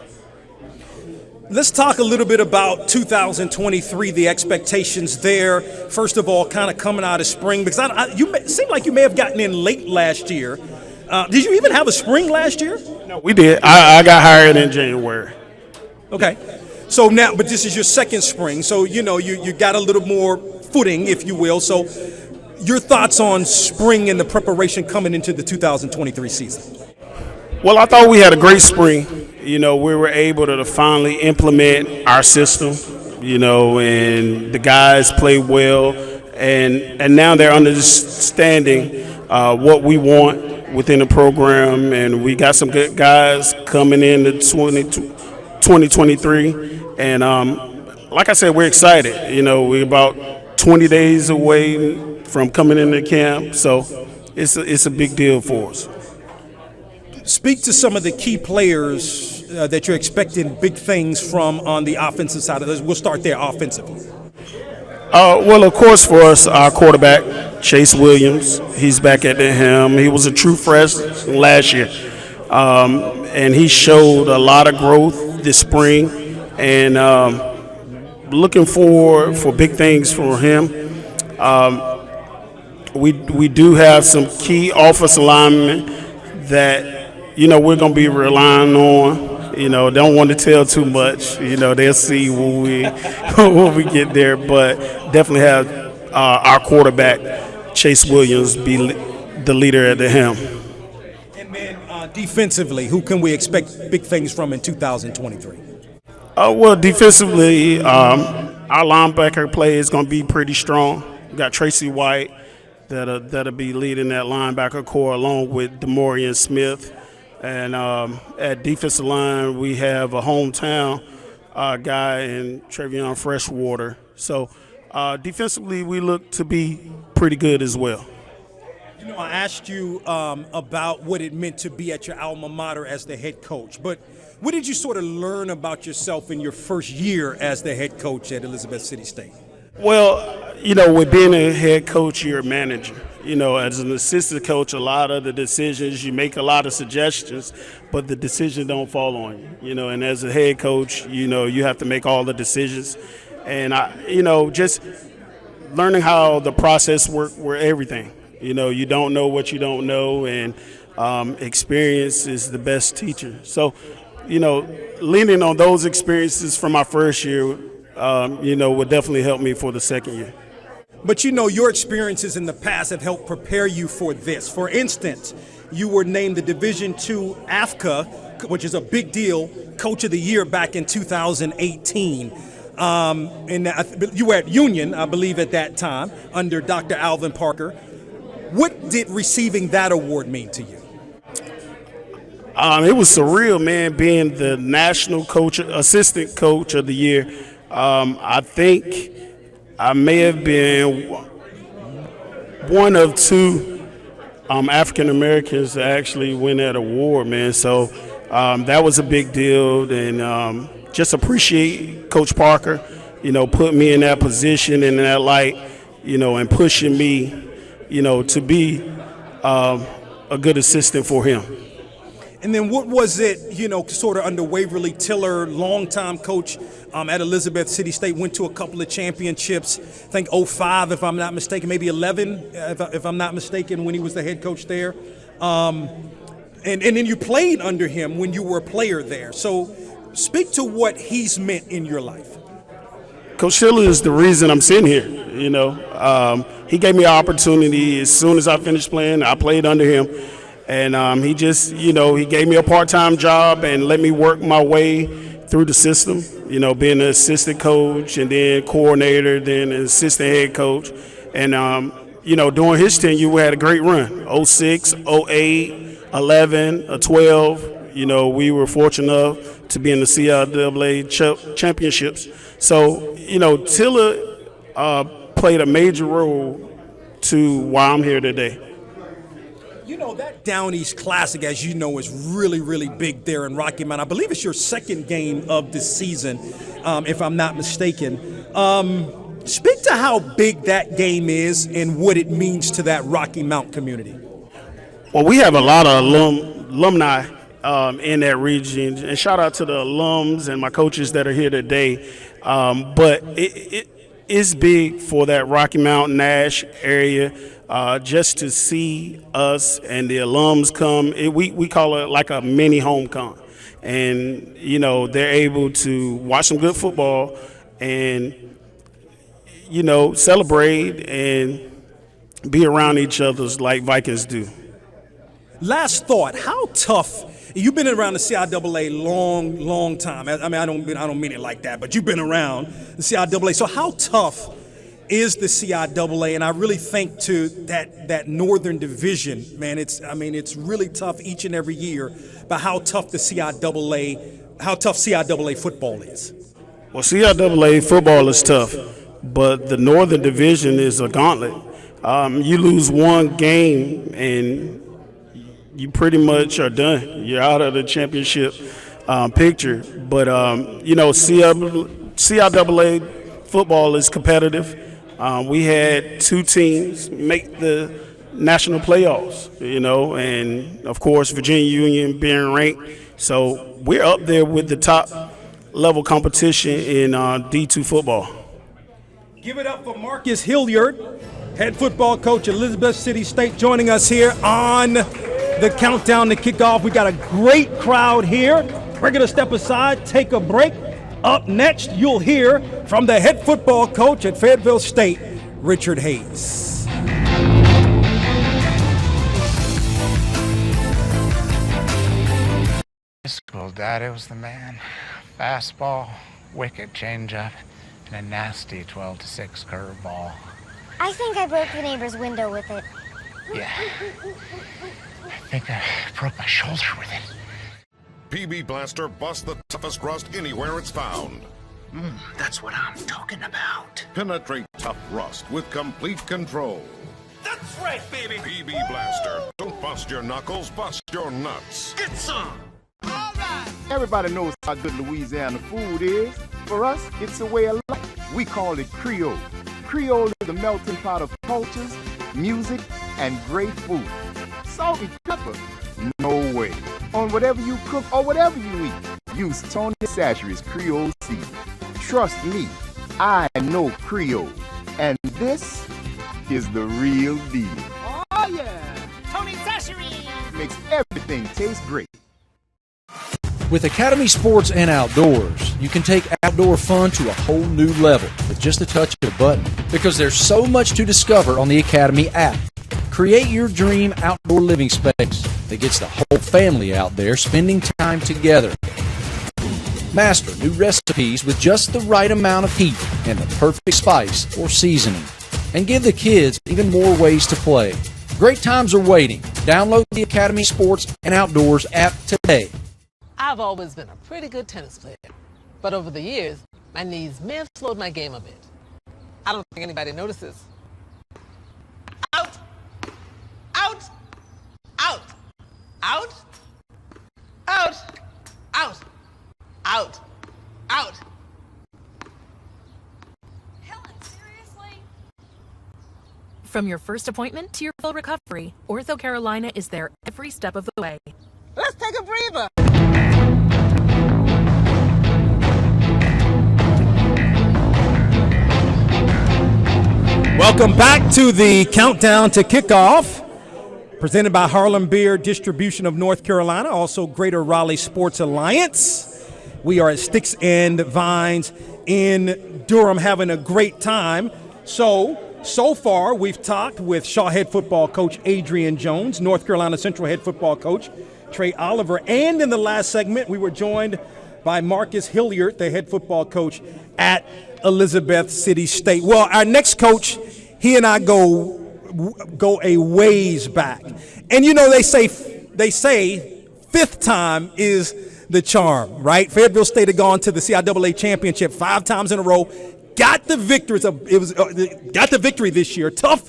Let's talk a little bit about 2023, the expectations there. First of all, kind of coming out of spring, because it seemed like you may have gotten in late last year. Did you even have a spring last year? No, we did. I got hired in January. Okay. So now, but this is your second spring, so, you got a little more footing, if you will. So your thoughts on spring and the preparation coming into the 2023 season? Well, I thought we had a great spring. We were able to finally implement our system, and the guys played well. And now they're understanding what we want within the program. And we got some good guys coming into 2023. And like I said, we're excited. We're about 20 days away from coming into camp. So it's a big deal for us. Speak to some of the key players that you're expecting big things from on the offensive side of this. We'll start there offensively. Well, of course, for us, our quarterback, Chase Williams, he's back at the helm. He was a true freshman last year, and he showed a lot of growth this spring, and looking forward for big things for him. We do have some key offensive linemen that we're going to be relying on. Don't want to tell too much. They'll see when we get there. But definitely have our quarterback, Chase Williams, be the leader at the helm. And then defensively, who can we expect big things from in 2023? Well, defensively, our linebacker play is going to be pretty strong. We got Tracy White that'll be leading that linebacker core along with Demorian Smith. And at defensive line, we have a hometown guy in Trevion Freshwater. So defensively, we look to be pretty good as well. You know, I asked you about what it meant to be at your alma mater as the head coach, but what did you sort of learn about yourself in your first year as the head coach at Elizabeth City State? Well, you know, with being a head coach, you're a manager. You know, as an assistant coach, a lot of the decisions, you make a lot of suggestions, but the decision don't fall on you. You know, and as a head coach, you know, you have to make all the decisions. And, you know, just learning how the process works were everything. You know, you don't know what you don't know, and experience is the best teacher. So, you know, leaning on those experiences from my first year, you know, would definitely help me for the second year. But you know, your experiences in the past have helped prepare you for this. For instance, you were named the Division II AFCA, which is a big deal, Coach of the Year back in 2018. And you were at Union, I believe, at that time, under Dr. Alvin Parker. What did receiving that award mean to you? It was surreal, man, being the national coach, assistant coach of the year. I think I may have been one of two African Americans to actually win that award, man. So that was a big deal, and just appreciate Coach Parker, you know, putting me in that position and in that light, you know, and pushing me, you know, to be a good assistant for him. And then what was it, you know, sort of under Waverly Tiller, longtime coach at Elizabeth City State, went to a couple of championships, I think 05, if I'm not mistaken, maybe 11, if I'm not mistaken, when he was the head coach there. And then you played under him when you were a player there. So speak to what he's meant in your life. Coach Tiller is the reason I'm sitting here, you know. He gave me an opportunity as soon as I finished playing. I played under him. And he just, you know, he gave me a part-time job and let me work my way through the system, you know, being an assistant coach and then coordinator, then an assistant head coach. And, you know, during his tenure, we had a great run, 06, 08, 11, 12. You know, we were fortunate enough to be in the CIAA championships. So, you know, Tiller played a major role to why I'm here today. You know, that Down East Classic, as you know, is really, really big there in Rocky Mount. I believe it's your second game of the season, if I'm not mistaken. Speak to how big that game is and what it means to that Rocky Mount community. Well, we have a lot of alumni in that region, and shout out to the alums and my coaches that are here today. But it is big for that Rocky Mount, Nash area. Just to see us and the alums come, we call it like a mini homecoming. And, you know, they're able to watch some good football and, you know, celebrate and be around each other like Vikings do. Last thought, how tough, you've been around the CIAA long time. I mean, I don't mean it like that, but you've been around the CIAA. So how tough is the CIAA? And I really think to that northern division, man, it's really tough each and every year, but how tough CIAA football is. Well, CIAA football is tough, but the northern division is a gauntlet. You lose one game and you pretty much are done. You're out of the championship picture. But, you know, CIAA football is competitive. We had two teams make the national playoffs, you know, and, of course, Virginia Union being ranked. So we're up there with the top level competition in D2 football. Give it up for Marcus Hilliard, head football coach at Elizabeth City State, joining us here on the Countdown to Kickoff. We got a great crowd here. We're going to step aside, take a break. Up next, you'll hear from the head football coach at Fayetteville State, Richard Hayes. School, Daddy was the man. Fastball, wicked changeup, and a nasty 12-6 curveball. I think I broke the neighbor's window with it. Yeah. I think I broke my shoulder with it. PB Blaster busts the toughest rust anywhere it's found. That's what I'm talking about. Penetrate tough rust with complete control. That's right, baby. PB Blaster. Don't bust your knuckles, bust your nuts. Get some. All right. Everybody knows how good Louisiana food is. For us, it's a way of life. We call it Creole. Creole is the melting pot of cultures, music, and great food. Salt and pepper? No way. On whatever you cook or whatever you eat, use Tony Chachere's Creole seasoning. Trust me, I know Creole, and this is the real deal. Oh yeah, Tony Chachere's Makes everything taste great. With Academy Sports and Outdoors, you can take outdoor fun to a whole new level with just a touch of a button, because there's so much to discover on the Academy app. Create your dream outdoor living space that gets the whole family out there spending time together. Master new recipes with just the right amount of heat and the perfect spice or seasoning. And give the kids even more ways to play. Great times are waiting. Download the Academy Sports and Outdoors app today. I've always been a pretty good tennis player, but over the years, my knees may have slowed my game a bit. I don't think anybody notices. Out! Out! Out! Out! Out! Out! Out! Out! Helen, seriously? From your first appointment to your full recovery, Ortho Carolina is there every step of the way. Let's take a breather. Welcome back to the Countdown to Kickoff, presented by Harlem Beer Distribution of North Carolina, also Greater Raleigh Sports Alliance. We are at Sticks and Vines in Durham having a great time. So far we've talked with Shaw head football coach Adrian Jones, North Carolina Central head football coach Trey Oliver, and in the last segment we were joined by Marcus Hilliard, the head football coach at Elizabeth City State. Well, our next coach, he and I go a ways back. And you know, they say fifth time is the charm, right? Fayetteville State had gone to the CIAA championship 5 times in a row, got the victory. Got the victory this year, tough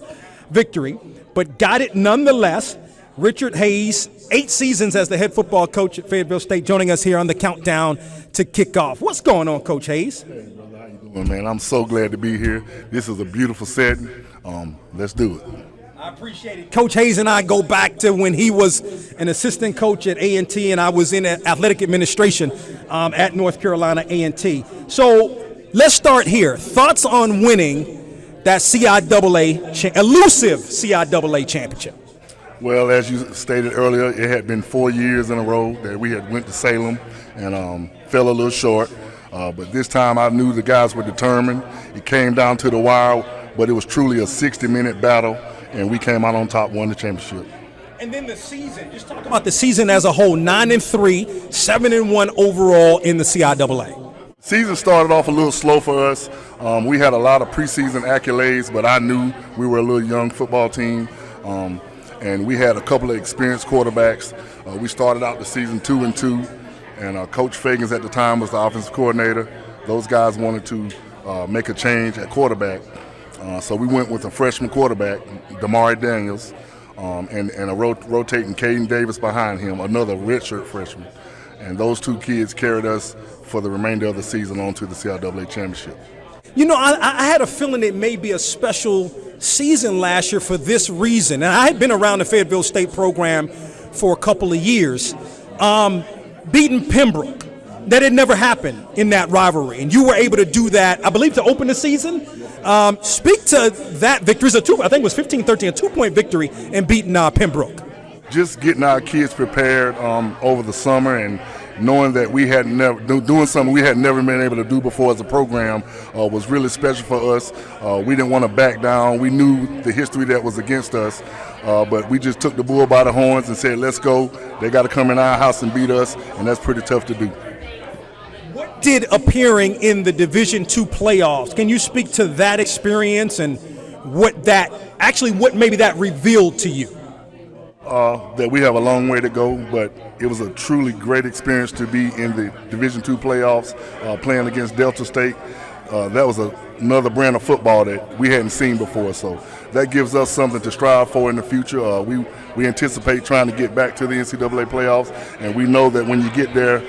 victory, but got it nonetheless. Richard Hayes, 8 seasons as the head football coach at Fayetteville State, joining us here on the Countdown to Kickoff. What's going on, Coach Hayes? Hey, brother, how you doing, man? I'm so glad to be here. This is a beautiful setting. Let's do it. I appreciate it. Coach Hayes and I go back to when he was an assistant coach at A&T, and I was in athletic administration at North Carolina A&T. So let's start here. Thoughts on winning that elusive CIAA championship? Well, as you stated earlier, it had been 4 years in a row that we had went to Salem and fell a little short. But this time I knew the guys were determined. It came down to the wire, but it was truly a 60-minute battle, and we came out on top, won the championship. And then the season, just talk about the season as a whole, 9-3, 7-1 overall in the CIAA. Season started off a little slow for us. We had a lot of preseason accolades, but I knew we were a little young football team. And we had a couple of experienced quarterbacks. We started out the season 2-2, and Coach Fagans at the time was the offensive coordinator. Those guys wanted to make a change at quarterback. So we went with a freshman quarterback, Damari Daniels, and a rotating Caden Davis behind him, another redshirt freshman. And those 2 kids carried us for the remainder of the season on to the CIAA championship. You know, I had a feeling it may be a special season last year for this reason. And I had been around the Fayetteville State program for a couple of years. Beating Pembroke, that had never happened in that rivalry. And you were able to do that, I believe, to open the season. Speak to that victory. I think it was 15-13, a 2-point victory in beating Pembroke. Just getting our kids prepared over the summer and knowing that we had doing something we had never been able to do before as a program was really special for us. We didn't want to back down. We knew the history that was against us, but we just took the bull by the horns and said, let's go. They got to come in our house and beat us, and that's pretty tough to do. What did appearing in the Division II playoffs, can you speak to that experience and what maybe that revealed to you? that we have a long way to go, but it was a truly great experience to be in the Division II playoffs, playing against Delta State. That was another brand of football that we hadn't seen before, so that gives us something to strive for in the future. We anticipate trying to get back to the NCAA playoffs, and we know that when you get there,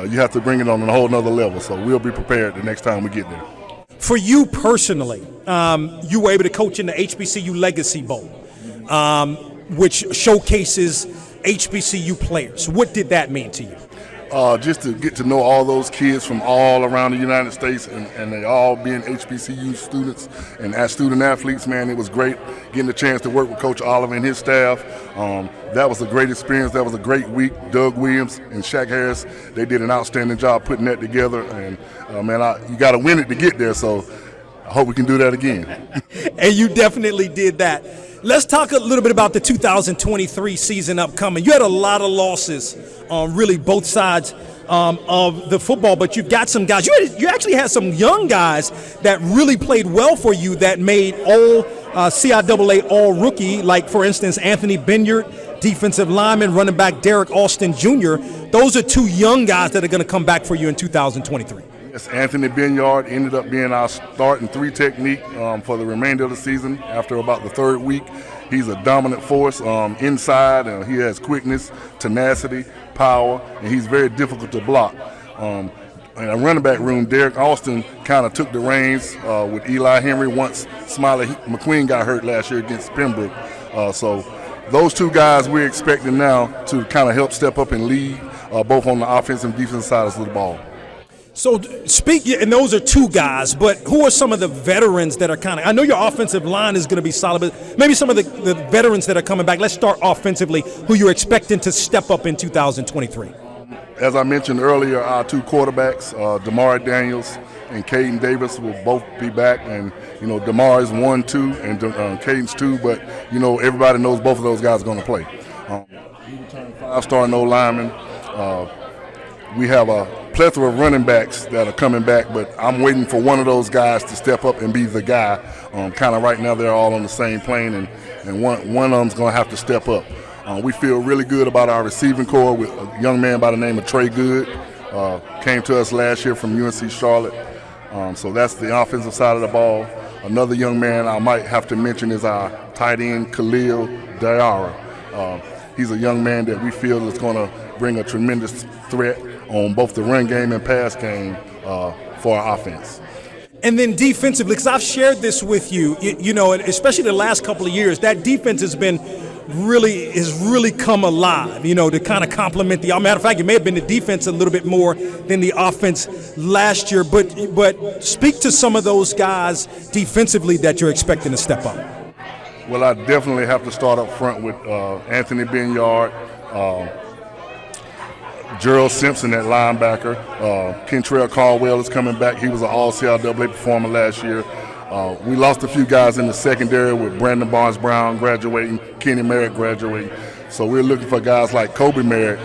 you have to bring it on a whole nother level, so we'll be prepared the next time we get there. For you personally, you were able to coach in the HBCU Legacy Bowl, which showcases HBCU players. What did that mean to you? Just to get to know all those kids from all around the United States, and they all being HBCU students and as student athletes, man, it was great getting the chance to work with Coach Oliver and his staff. That was a great experience. That was a great week. Doug Williams and Shaq Harris, they did an outstanding job putting that together, and you got to win it to get there, so I hope we can do that again. And you definitely did that. Let's talk a little bit about the 2023 season upcoming. You had a lot of losses on really both sides of the football, but you've got some guys. You actually had some young guys that really played well for you that made all CIAA all-rookie, like, for instance, Anthony Benyard, defensive lineman, running back Derek Austin Jr. Those are two young guys that are going to come back for you in 2023. Yes, Anthony Benyard ended up being our starting 3 technique for the remainder of the season after about the 3rd week. He's a dominant force inside, and he has quickness, tenacity, power, and he's very difficult to block. In a running back room, Derek Austin kind of took the reins with Eli Henry once Smiley McQueen got hurt last year against Pembroke. So those two guys we're expecting now to kind of help step up and lead both on the offensive and defensive sides of the ball. So and those are two guys, but who are some of the veterans that are I know your offensive line is going to be solid, but maybe some of the veterans that are coming back. Let's start offensively, who you're expecting to step up in 2023. As I mentioned earlier, our 2 quarterbacks, Damari Daniels and Caden Davis, will both be back. And, Damari is 1-2 and Caden's 2, but, everybody knows both of those guys are going to play. We returned 5-star no linemen. We have a plethora of running backs that are coming back, but I'm waiting for one of those guys to step up and be the guy. Kind of right now they're all on the same plane, and one of them's going to have to step up. We feel really good about our receiving core with a young man by the name of Trey Good. Came to us last year from UNC Charlotte. So that's the offensive side of the ball. Another young man I might have to mention is our tight end, Khalil Diarra. He's a young man that we feel is going to bring a tremendous threat on both the run game and pass game for our offense. And then defensively, because I've shared this with you, and especially the last couple of years, that defense has really come alive, to kind of complement the. Matter of fact, it may have been the defense a little bit more than the offense last year. But speak to some of those guys defensively that you're expecting to step up. Well, I definitely have to start up front with Anthony Benyard, Gerald Simpson at linebacker. Kentrell Caldwell is coming back. He was an all-CIAA performer last year. We lost a few guys in the secondary with Brandon Barnes-Brown graduating, Kenny Merritt graduating. So we're looking for guys like Kobe Merritt,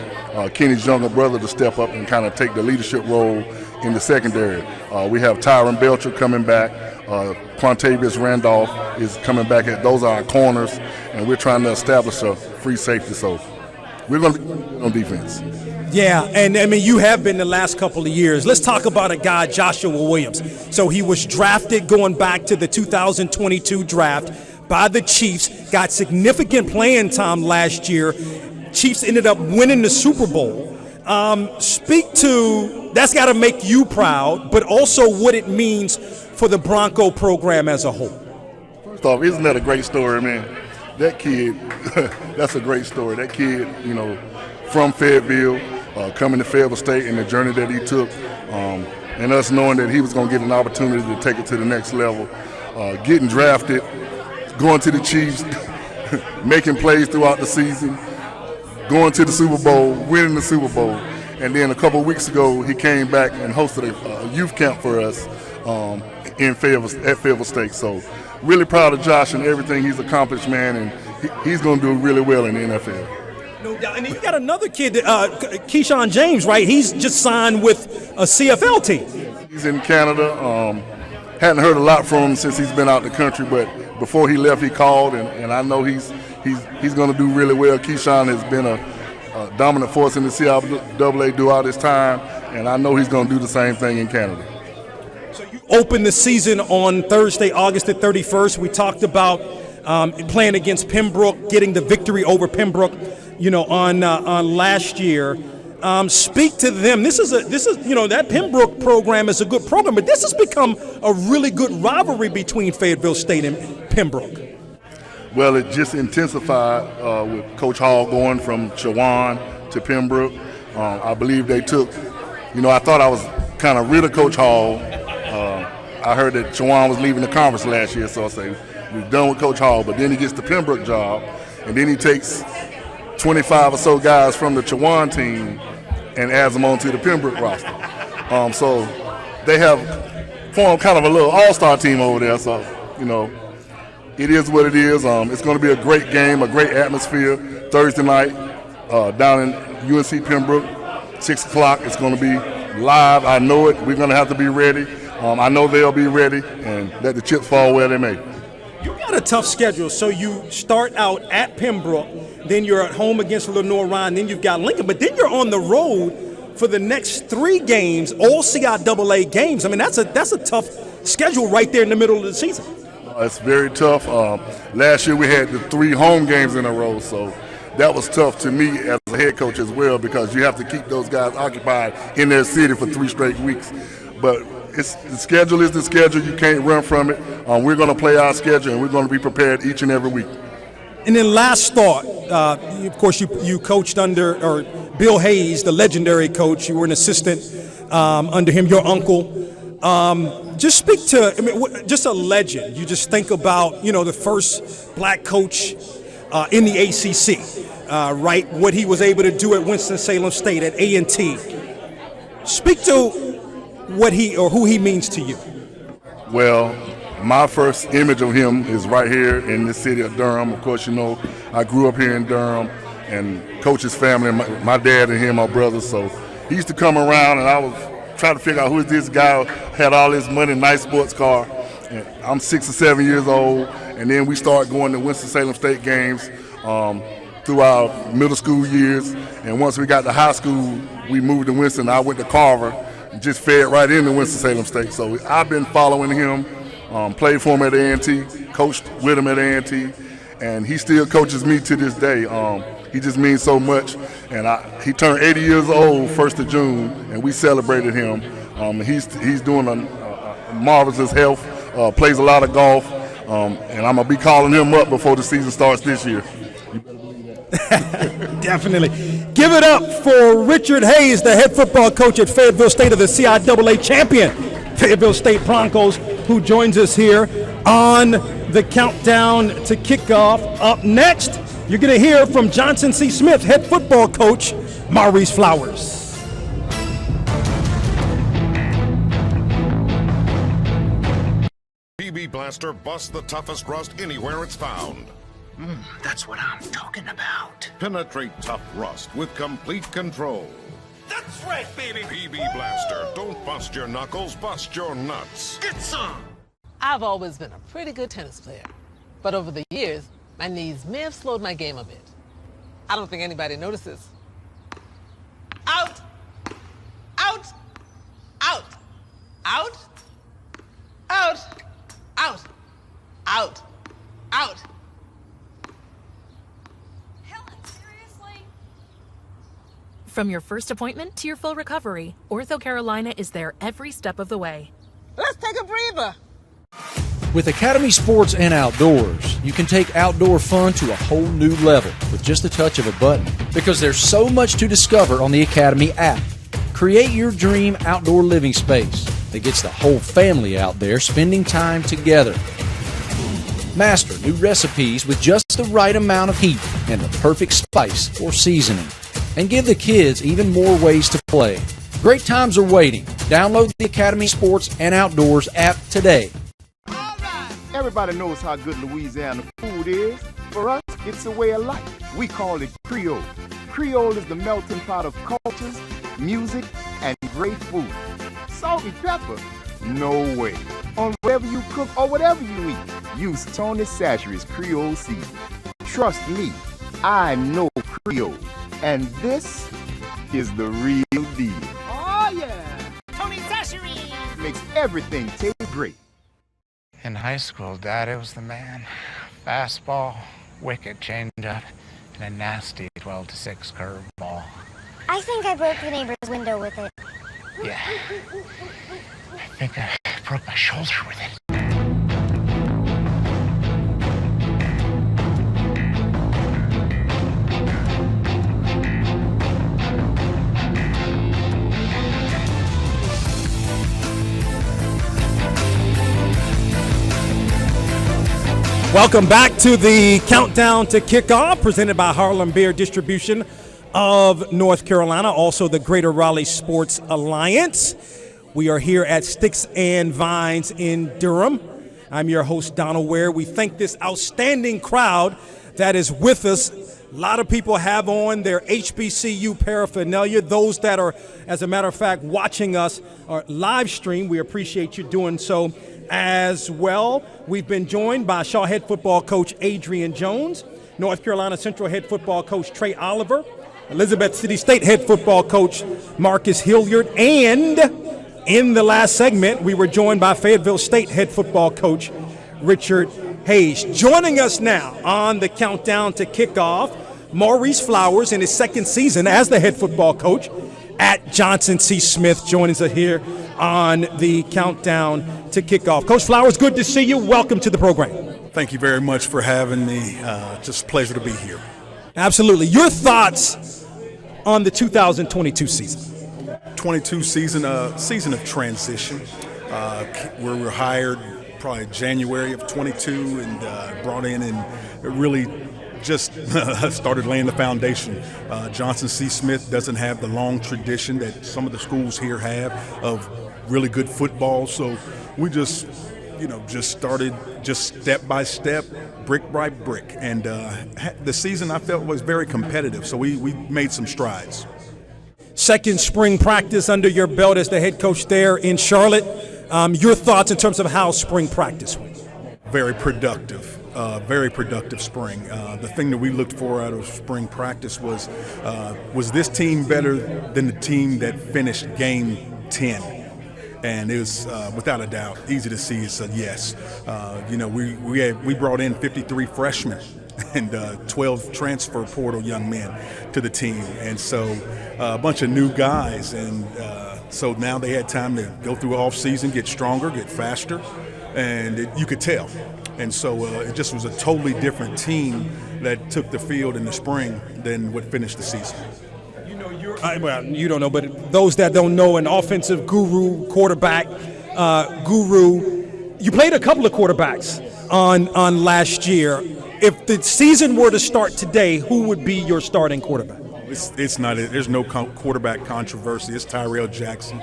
Kenny's younger brother, to step up and kind of take the leadership role in the secondary. We have Tyron Belcher coming back. Quantavious Randolph is coming back. Those are our corners, and we're trying to establish a free safety. So we're going to be on defense. Yeah, and you have been the last couple of years. Let's talk about a guy, Joshua Williams. So he was drafted going back to the 2022 draft by the Chiefs, got significant playing time last year. Chiefs ended up winning the Super Bowl. Speak to, that's got to make you proud, but also what it means for the Bronco program as a whole. First off, isn't that a great story, man? That kid, that's a great story. That kid, from Fayetteville, coming to Fayetteville State and the journey that he took, and us knowing that he was going to get an opportunity to take it to the next level, getting drafted, going to the Chiefs, making plays throughout the season, going to the Super Bowl, winning the Super Bowl. And then a couple of weeks ago, he came back and hosted a youth camp for us at Fayetteville State. So really proud of Josh and everything he's accomplished, man, and he's going to do really well in the NFL. No doubt. And then you got another kid, Keyshawn James, right? He's just signed with a CFL team. He's in Canada. Hadn't heard a lot from him since he's been out in the country, but before he left, he called, and I know he's going to do really well. Keyshawn has been a dominant force in the CIAA throughout his time, and I know he's going to do the same thing in Canada. So you opened the season on Thursday, August the 31st. We talked about playing against Pembroke, getting the victory over Pembroke, on last year. Speak to them. This is that Pembroke program is a good program, but this has become a really good rivalry between Fayetteville State and Pembroke. Well, it just intensified with Coach Hall going from Chowan to Pembroke. I believe they took, I thought I was kind of rid of Coach Hall. I heard that Chowan was leaving the conference last year, so I say we're done with Coach Hall. But then he gets the Pembroke job, and then he takes 25 or so guys from the Chowan team and adds them onto the Pembroke roster. So they have formed kind of a little all-star team over there. So, it is what it is. It's going to be a great game, a great atmosphere. Thursday night down in UNC Pembroke, 6 o'clock. It's going to be live. I know it. We're going to have to be ready. I know they'll be ready, and let the chips fall where they may. You got a tough schedule. So you start out at Pembroke, then you're at home against Lenoir Rhyne, then you've got Lincoln, but then you're on the road for the next 3 games, all CIAA games. I mean, that's a tough schedule right there in the middle of the season. It's very tough. Last year we had the 3 home games in a row, so that was tough to me as a head coach as well, because you have to keep those guys occupied in their city for 3 straight weeks. But the schedule is the schedule. You can't run from it. We're going to play our schedule, and we're going to be prepared each and every week. And then last thought, of course, you coached under Bill Hayes, the legendary coach. You were an assistant under him, your uncle. Just speak to, just a legend. You just think about, the first black coach in the ACC, right? What he was able to do at Winston-Salem State, at A&T. Speak to what who he means to you. Well, my first image of him is right here in the city of Durham. Of course, I grew up here in Durham, and Coach's family, my dad and him, my brothers. So he used to come around, and I was trying to figure out who is this guy who had all this money, nice sports car. And I'm 6 or 7 years old, and then we started going to Winston-Salem State games through our middle school years. And once we got to high school, we moved to Winston. I went to Carver and just fed right into Winston-Salem State. So I've been following him, played for him at A&T, coached with him at A&T, and he still coaches me to this day. He just means so much, and he turned 80 years old 1st of June, and we celebrated him. He's doing a marvelous health, plays a lot of golf, and I'm going to be calling him up before the season starts this year. You better believe that. Definitely. Give it up for Richard Hayes, the head football coach at Fayetteville State of the CIAA champion, Fayetteville State Broncos, who joins us here on the countdown to kickoff. Up next, you're going to hear from Johnson C. Smith, head football coach, Maurice Flowers. PB Blaster busts the toughest rust anywhere it's found. That's what I'm talking about. Penetrate tough rust with complete control. That's right, baby. PB Blaster. Don't bust your knuckles, bust your nuts. Get some. I've always been a pretty good tennis player, but over the years, my knees may have slowed my game a bit. I don't think anybody notices. Out! Out! Out! Out! Out! Out! Out! Out! Helen, seriously? From your first appointment to your full recovery, Ortho Carolina is there every step of the way. Let's take a breather. With Academy Sports and Outdoors, you can take outdoor fun to a whole new level with just a touch of a button, because there's so much to discover on the Academy app. Create your dream outdoor living space that gets the whole family out there spending time together. Master new recipes with just the right amount of heat and the perfect spice or seasoning. And give the kids even more ways to play. Great times are waiting. Download the Academy Sports and Outdoors app today. Everybody knows how good Louisiana food is. For us, it's a way of life. We call it Creole. Creole is the melting pot of cultures, music, and great food. Salt and pepper? No way. On whatever you cook or whatever you eat. Use Tony Chachere's Creole season. Trust me, I know Creole, and this is the real deal. Oh, yeah. Tony Chachere. Makes everything taste great. In high school, Daddy was the man. Fastball, wicked changeup, and a nasty 12-6 curveball. I think I broke the neighbor's window with it. Yeah. I think I broke my shoulder with it. Welcome back to the Countdown to Kickoff, presented by Harlem Beer Distribution of North Carolina, also the Greater Raleigh Sports Alliance. We are here at Sticks and Vines in Durham. I'm your host, Donald Ware. We thank this outstanding crowd that is with us. A lot of people have on their HBCU paraphernalia. Those that are, as a matter of fact, watching us or live stream, we appreciate you doing so as well. We've been joined by Shaw head football coach Adrian Jones, North Carolina Central head football coach Trey Oliver, Elizabeth City State head football coach Marcus Hilliard, and in the last segment, we were joined by Fayetteville State head football coach Richard Hayes. Joining us now on the Countdown to Kickoff, Maurice Flowers in his second season as the head football coach at Johnson C. Smith, joining us here on the Countdown to Kickoff. Coach Flowers, good to see you. Welcome to the program. Thank you very much for having me. Just a pleasure to be here. Absolutely. Your thoughts on the 2022 season? 22 season, season of transition. We were hired probably January of 22 and brought in and really just started laying the foundation. Johnson C. Smith doesn't have the long tradition that some of the schools here have of really good football, so we just started just step by step, brick by brick, and the season I felt was very competitive, so we made some strides. Second spring practice under your belt as the head coach there in Charlotte. Your thoughts in terms of how spring practice went? Very productive. Very productive spring. The thing that we looked for out of spring practice was this team better than the team that finished game 10? And it was, without a doubt, easy to see it's a yes. We brought in 53 freshmen and 12 transfer portal young men to the team. And so a bunch of new guys. And so now they had time to go through off season, get stronger, get faster. And you could tell. And so it just was a totally different team that took the field in the spring than what finished the season. You don't know, but those that don't know, an offensive guru, quarterback guru. You played a couple of quarterbacks on last year. If the season were to start today, who would be your starting quarterback? It's not. There's no quarterback controversy. It's Tyrell Jackson.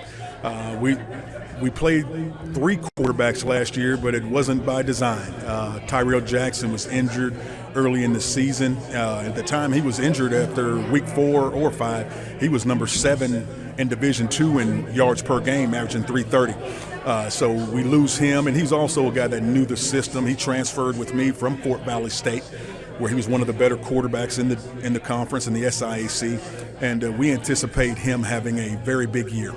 We played 3 quarterbacks last year, but it wasn't by design. Tyrell Jackson was injured early in the season. At the time he was injured after week 4 or 5, he was number 7 in Division II in yards per game, averaging 330. So we lose him, and he's also a guy that knew the system. He transferred with me from Fort Valley State, where he was one of the better quarterbacks in the conference, in the SIAC, and we anticipate him having a very big year.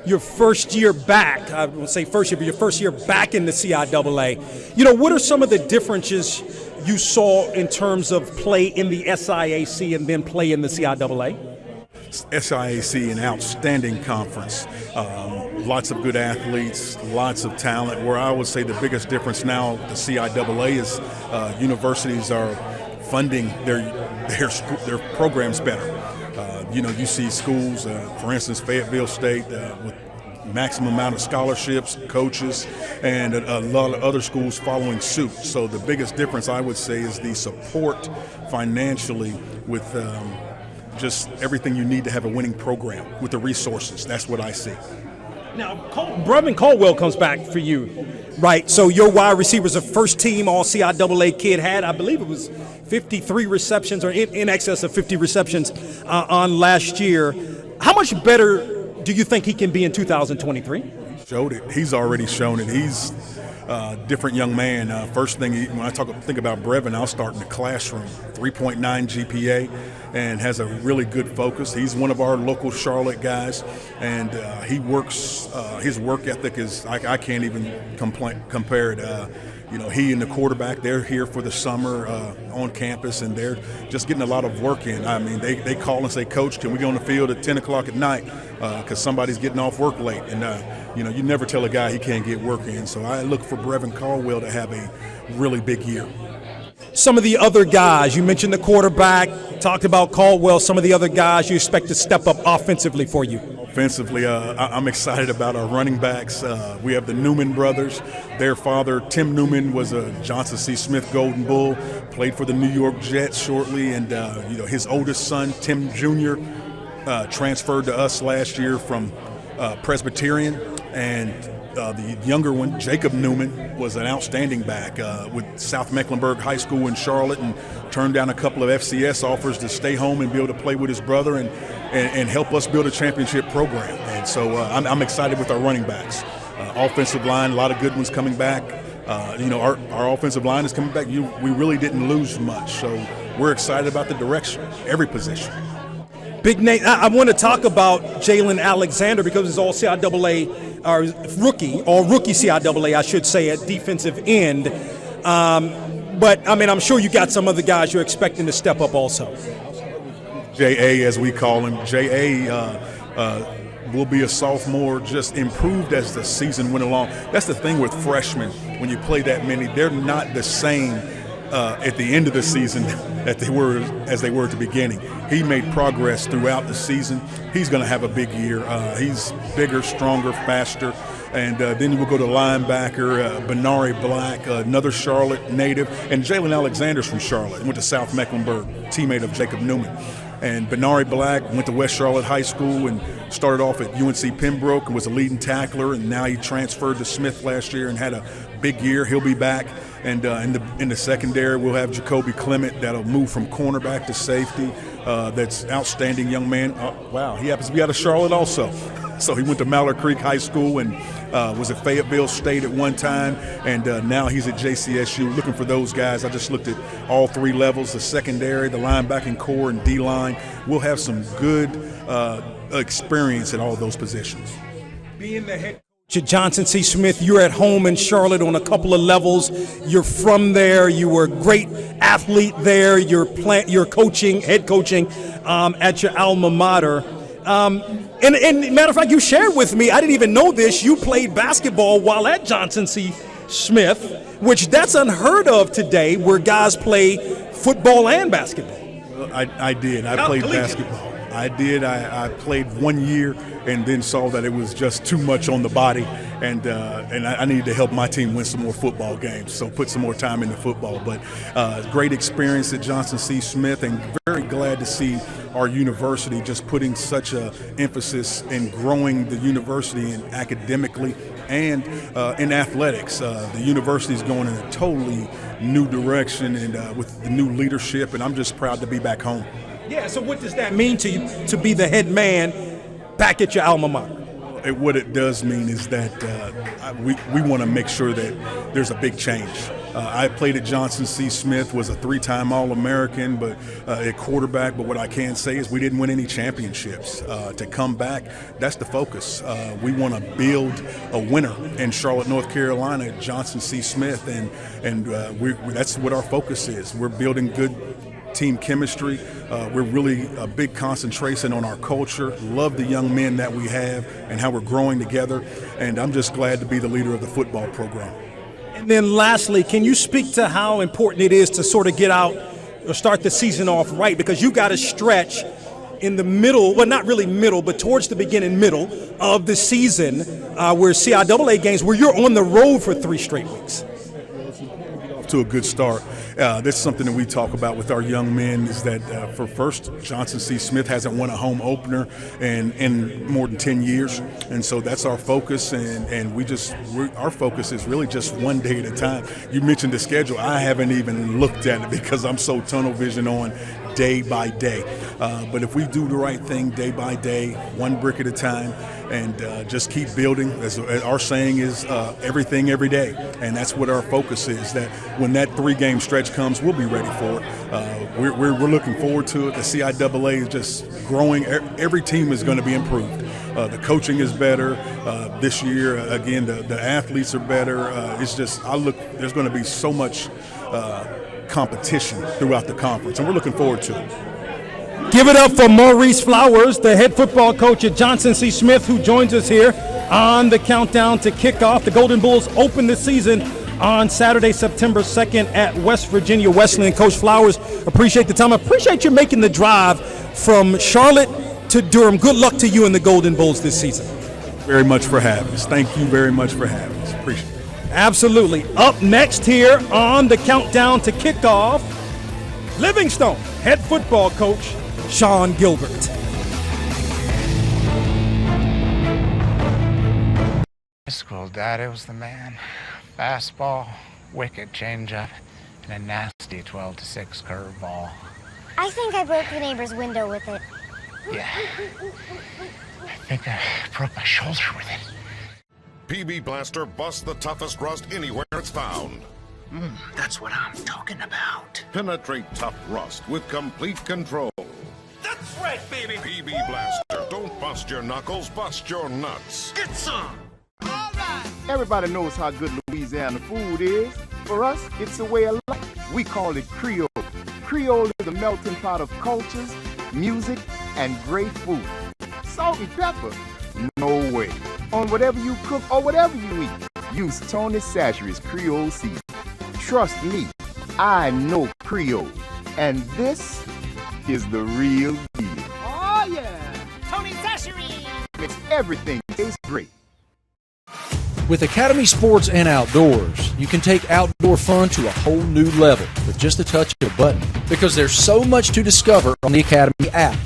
Your first year back, I won't say first year, but your first year back in the CIAA, what are some of the differences you saw in terms of play in the SIAC and then play in the CIAA? SIAC, an outstanding conference, lots of good athletes, lots of talent. Where I would say the biggest difference now, the CIAA is universities are funding their programs better. You see schools, for instance, Fayetteville State, with maximum amount of scholarships, coaches, and a lot of other schools following suit. So the biggest difference, I would say, is the support financially with just everything you need to have a winning program, with the resources. That's what I see. Now, Brevin Caldwell comes back for you, right? So your wide receiver's a first-team All-CIAA kid, had, I believe it was 53 receptions or in excess of 50 receptions on last year. How much better do you think he can be in 2023? Showed it. He's already shown it. He's different young man. First thing, when I think about Brevin, I'll start in the classroom. 3.9 GPA, and has a really good focus. He's one of our local Charlotte guys, and he works. His work ethic is I can't even compare it. He and the quarterback, they're here for the summer on campus, and they're just getting a lot of work in. I mean, they call and say, Coach, can we go on the field at 10 o'clock at night because somebody's getting off work late? And, you never tell a guy he can't get work in. So I look for Brevin Caldwell to have a really big year. Some of the other guys, you mentioned the quarterback, talked about Caldwell, some of the other guys you expect to step up offensively for you. Offensively, I'm excited about our running backs. We have the Newman brothers. Their father, Tim Newman, was a Johnson C. Smith Golden Bull, played for the New York Jets shortly, and his oldest son, Tim Jr., transferred to us last year from Presbyterian, and the younger one, Jacob Newman, was an outstanding back with South Mecklenburg High School in Charlotte, and turned down a couple of FCS offers to stay home and be able to play with his brother and help us build a championship program. And so I'm excited with our running backs. Offensive line, a lot of good ones coming back. Our offensive line is coming back. We really didn't lose much, so we're excited about the direction, every position. Big name. I want to talk about Jalen Alexander because it's all CIAA, or rookie CIAA, I should say, at defensive end. But, I'm sure you got some other guys you're expecting to step up also. J.A., as we call him. J.A. Will be a sophomore, just improved as the season went along. That's the thing with freshmen. When you play that many, they're not the same at the end of the season as they were at the beginning. He made progress throughout the season. He's going to have a big year. He's bigger, stronger, faster. And then we'll go to linebacker, Benari Black, another Charlotte native. And Jalen Alexander's from Charlotte, went to South Mecklenburg, teammate of Jacob Newman. And Benari Black went to West Charlotte High School and started off at UNC Pembroke and was a leading tackler. And now he transferred to Smith last year and had a big year. He'll be back. And in the secondary, we'll have Jacoby Clement that'll move from cornerback to safety. That's outstanding young man. Wow, he happens to be out of Charlotte also. So he went to Mallard Creek High School and was at Fayetteville State at one time, and now he's at JCSU. Looking for those guys. I just looked at all three levels, the secondary, the linebacking core, and D-line. We'll have some good experience at all those positions. Being the head coach at Johnson C. Smith, you're at home in Charlotte on a couple of levels. You're from there. You were a great athlete there. You're head coaching at your alma mater. And matter of fact, you shared with me, I didn't even know this, you played basketball while at Johnson C. Smith, which that's unheard of today, where guys play football and basketball. Well, I did. I played basketball. I did. I played 1 year and then saw that it was just too much on the body, and I needed to help my team win some more football games, so put some more time into football. But great experience at Johnson C. Smith, and very glad to see our university just putting such an emphasis in growing the university and academically and in athletics. The university is going in a totally new direction and with the new leadership, and I'm just proud to be back home. Yeah, so what does that mean to you to be the head man back at your alma mater? What it does mean is that we want to make sure that there's a big change. I played at Johnson C. Smith, was a 3-time All-American, but at quarterback. But what I can say is we didn't win any championships. To come back, that's the focus. We want to build a winner in Charlotte, North Carolina at Johnson C. Smith, and that's what our focus is. We're building good team chemistry. We're really a big concentration on our culture. Love the young men that we have and how we're growing together. And I'm just glad to be the leader of the football program. And then lastly, can you speak to how important it is to sort of get out or start the season off right? Because you got to stretch in the middle, well, not really middle, but towards the beginning middle of the season where CIAA games, where you're on the road for 3 straight weeks. To a good start. This is something that we talk about with our young men, is that for first, Johnson C. Smith hasn't won a home opener in more than 10 years, and so that's our focus, and our focus is really just one day at a time. You mentioned the schedule. I haven't even looked at it because I'm so tunnel vision on day by day. But if we do the right thing day by day, one brick at a time, and just keep building, as our saying is, everything every day. And that's what our focus is, that when that 3-game stretch comes, we'll be ready for it. We're looking forward to it. The CIAA is just growing. Every team is going to be improved. The coaching is better this year. Again, the athletes are better. It's just, there's going to be so much competition throughout the conference, and we're looking forward to it. Give it up for Maurice Flowers, the head football coach at Johnson C. Smith, who joins us here on the countdown to kickoff. The Golden Bulls open the season on Saturday, September 2nd at West Virginia Wesleyan. Coach Flowers, appreciate the time. Appreciate you making the drive from Charlotte to Durham. Good luck to you and the Golden Bulls this season. Very much for having us. Thank you very much for having us. Appreciate it. Absolutely. Up next here on the countdown to kickoff, Livingstone head football coach Sean Gilbert. High school, Daddy was the man. Fastball, wicked changeup, and a nasty 12-6 curveball. I think I broke the neighbor's window with it. Yeah. I think I broke my shoulder with it. PB Blaster busts the toughest rust anywhere it's found. That's what I'm talking about. Penetrate tough rust with complete control. That's right, baby. PB Blaster. Don't bust your knuckles, bust your nuts. Get some. All right. Everybody knows how good Louisiana food is. For us, it's a way of life. We call it Creole. Creole is the melting pot of cultures, music, and great food. Salt and pepper? No way. On whatever you cook or whatever you eat, use Tony Chachere's Creole seasoning. Trust me, I know Creole. And this is the real deal. Oh, yeah. Tony Chachere's Makes everything taste great. With Academy Sports and Outdoors, you can take outdoor fun to a whole new level with just a touch of a button, because there's so much to discover on the Academy app.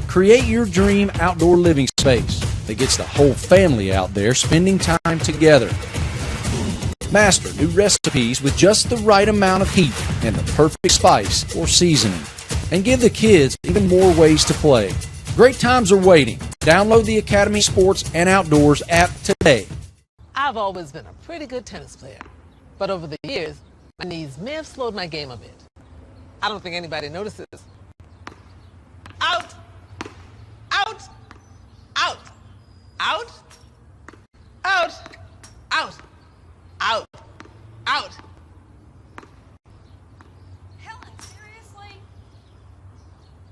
Create your dream outdoor living space that gets the whole family out there spending time together. Master new recipes with just the right amount of heat and the perfect spice or seasoning. And give the kids even more ways to play. Great times are waiting. Download the Academy Sports and Outdoors app today. I've always been a pretty good tennis player, but over the years, my knees may have slowed my game a bit. I don't think anybody notices. Out! Out! Out! Out! Out! Out! Out! Out! Helen, seriously?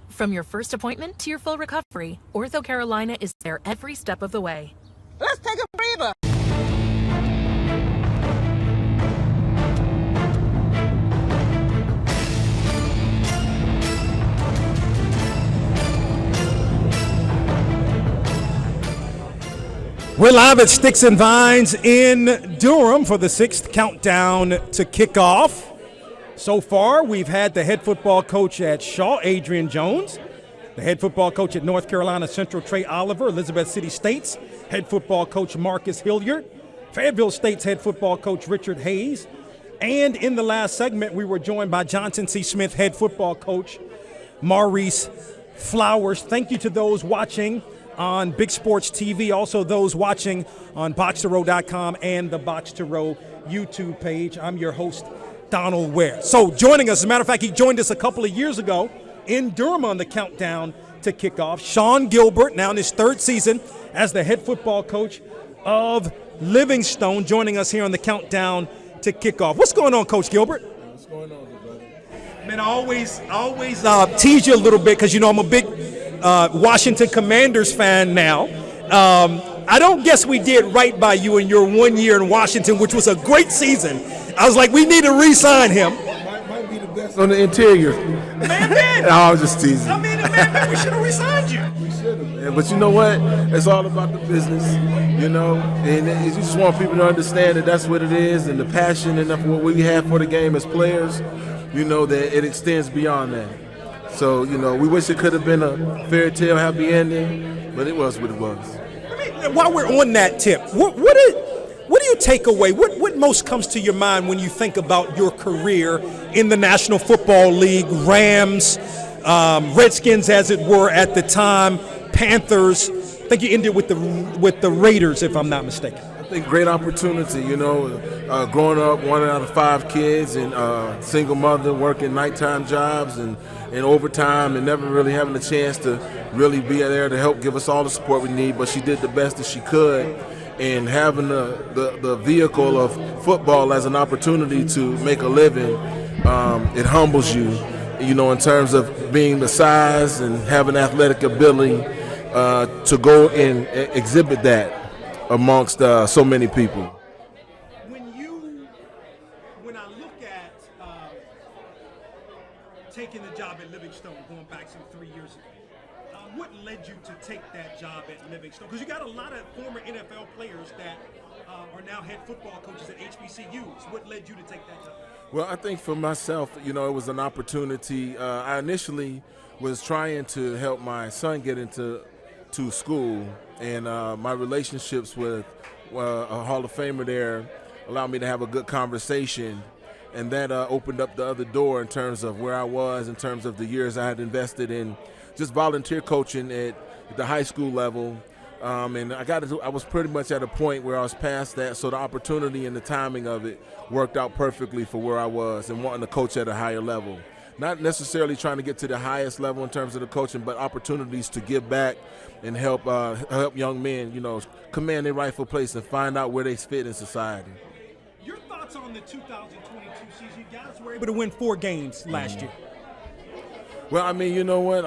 From your first appointment to your full recovery, Ortho Carolina is there every step of the way. Let's take a breather. We're live at Sticks and Vines in Durham for the 6th countdown to kickoff. So far, we've had the head football coach at Shaw, Adrian Jones, the head football coach at North Carolina Central, Trey Oliver, Elizabeth City State's head football coach, Marcus Hilliard, Fayetteville State's head football coach, Richard Hayes, and in the last segment, we were joined by Johnson C. Smith head football coach, Maurice Flowers. Thank you to those watching on Big Sports TV, also those watching on box2row.com and the Box to Row YouTube page. I'm your host, Donald Ware. So joining us, as a matter of fact, he joined us a couple of years ago in Durham on the countdown to kickoff. Sean Gilbert, now in his 3rd season as the head football coach of Livingstone, joining us here on the countdown to kickoff. What's going on, Coach Gilbert? What's going on, brother? Man, I always tease you a little bit because, you know, I'm a big Washington Commanders fan now. I don't guess we did right by you in your 1 year in Washington, which was a great season. I was like, we need to re-sign him. Might be the best on the interior. Man. No, I was just teasing. I mean, man, we should have re-signed you. We should have, man. But you know what? It's all about the business, you know. And you just want people to understand that that's what it is, and the passion and what we have for the game as players, you know, that it extends beyond that. So, you know, we wish it could have been a fairy tale happy ending, but it was what it was. I mean, while we're on that tip, what do you take away? What most comes to your mind when you think about your career in the National Football League, Rams, Redskins, as it were, at the time, Panthers. I think you ended with the Raiders, if I'm not mistaken. I think great opportunity, growing up 1 out of 5 kids and single mother working nighttime jobs and overtime and never really having the chance to really be there to help give us all the support we need, but she did the best that she could. And having the vehicle of football as an opportunity to make a living, it humbles you, in terms of being the size and having athletic ability to go and exhibit that amongst so many people. When I look at taking the job at Livingstone, going back some 3 years ago, what led you to take that job at Livingstone? Because you got a lot of former NFL players that are now head football coaches at HBCUs. What led you to take that job? Well, I think for myself, it was an opportunity. I initially was trying to help my son get into school, and my relationships with a Hall of Famer there allowed me to have a good conversation, and that opened up the other door in terms of where I was, in terms of the years I had invested in just volunteer coaching at the high school level. And I was pretty much at a point where I was past that, so the opportunity and the timing of it worked out perfectly for where I was and wanting to coach at a higher level. Not necessarily trying to get to the highest level in terms of the coaching, but opportunities to give back and help young men, command their rightful place and find out where they fit in society. Your thoughts on the 2022 season? You guys were able to win 4 games last year. Well, you know what?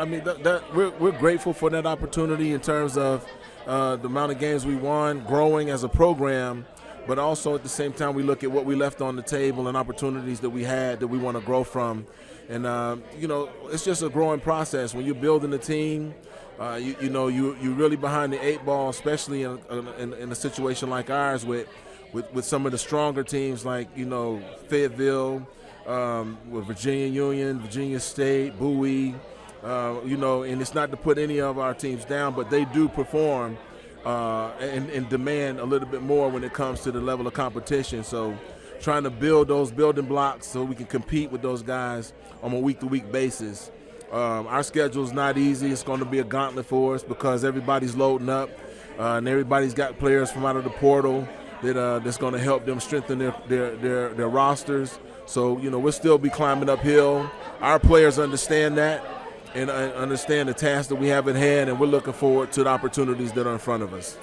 We're grateful for that opportunity in terms of the amount of games we won, growing as a program, but also at the same time we look at what we left on the table and opportunities that we had that we want to grow from. And, it's just a growing process. When you're building a team, you're really behind the 8 ball, especially in a situation like ours with some of the stronger teams like, Fayetteville, with Virginia Union, Virginia State, Bowie, and it's not to put any of our teams down, but they do perform and demand a little bit more when it comes to the level of competition. So trying to build those building blocks so we can compete with those guys on a week-to-week basis. Our schedule is not easy. It's going to be a gauntlet for us because everybody's loading up, and everybody's got players from out of the portal that's going to help them strengthen their rosters. So, we'll still be climbing uphill. Our players understand that and understand the task that we have at hand, and we're looking forward to the opportunities that are in front of us.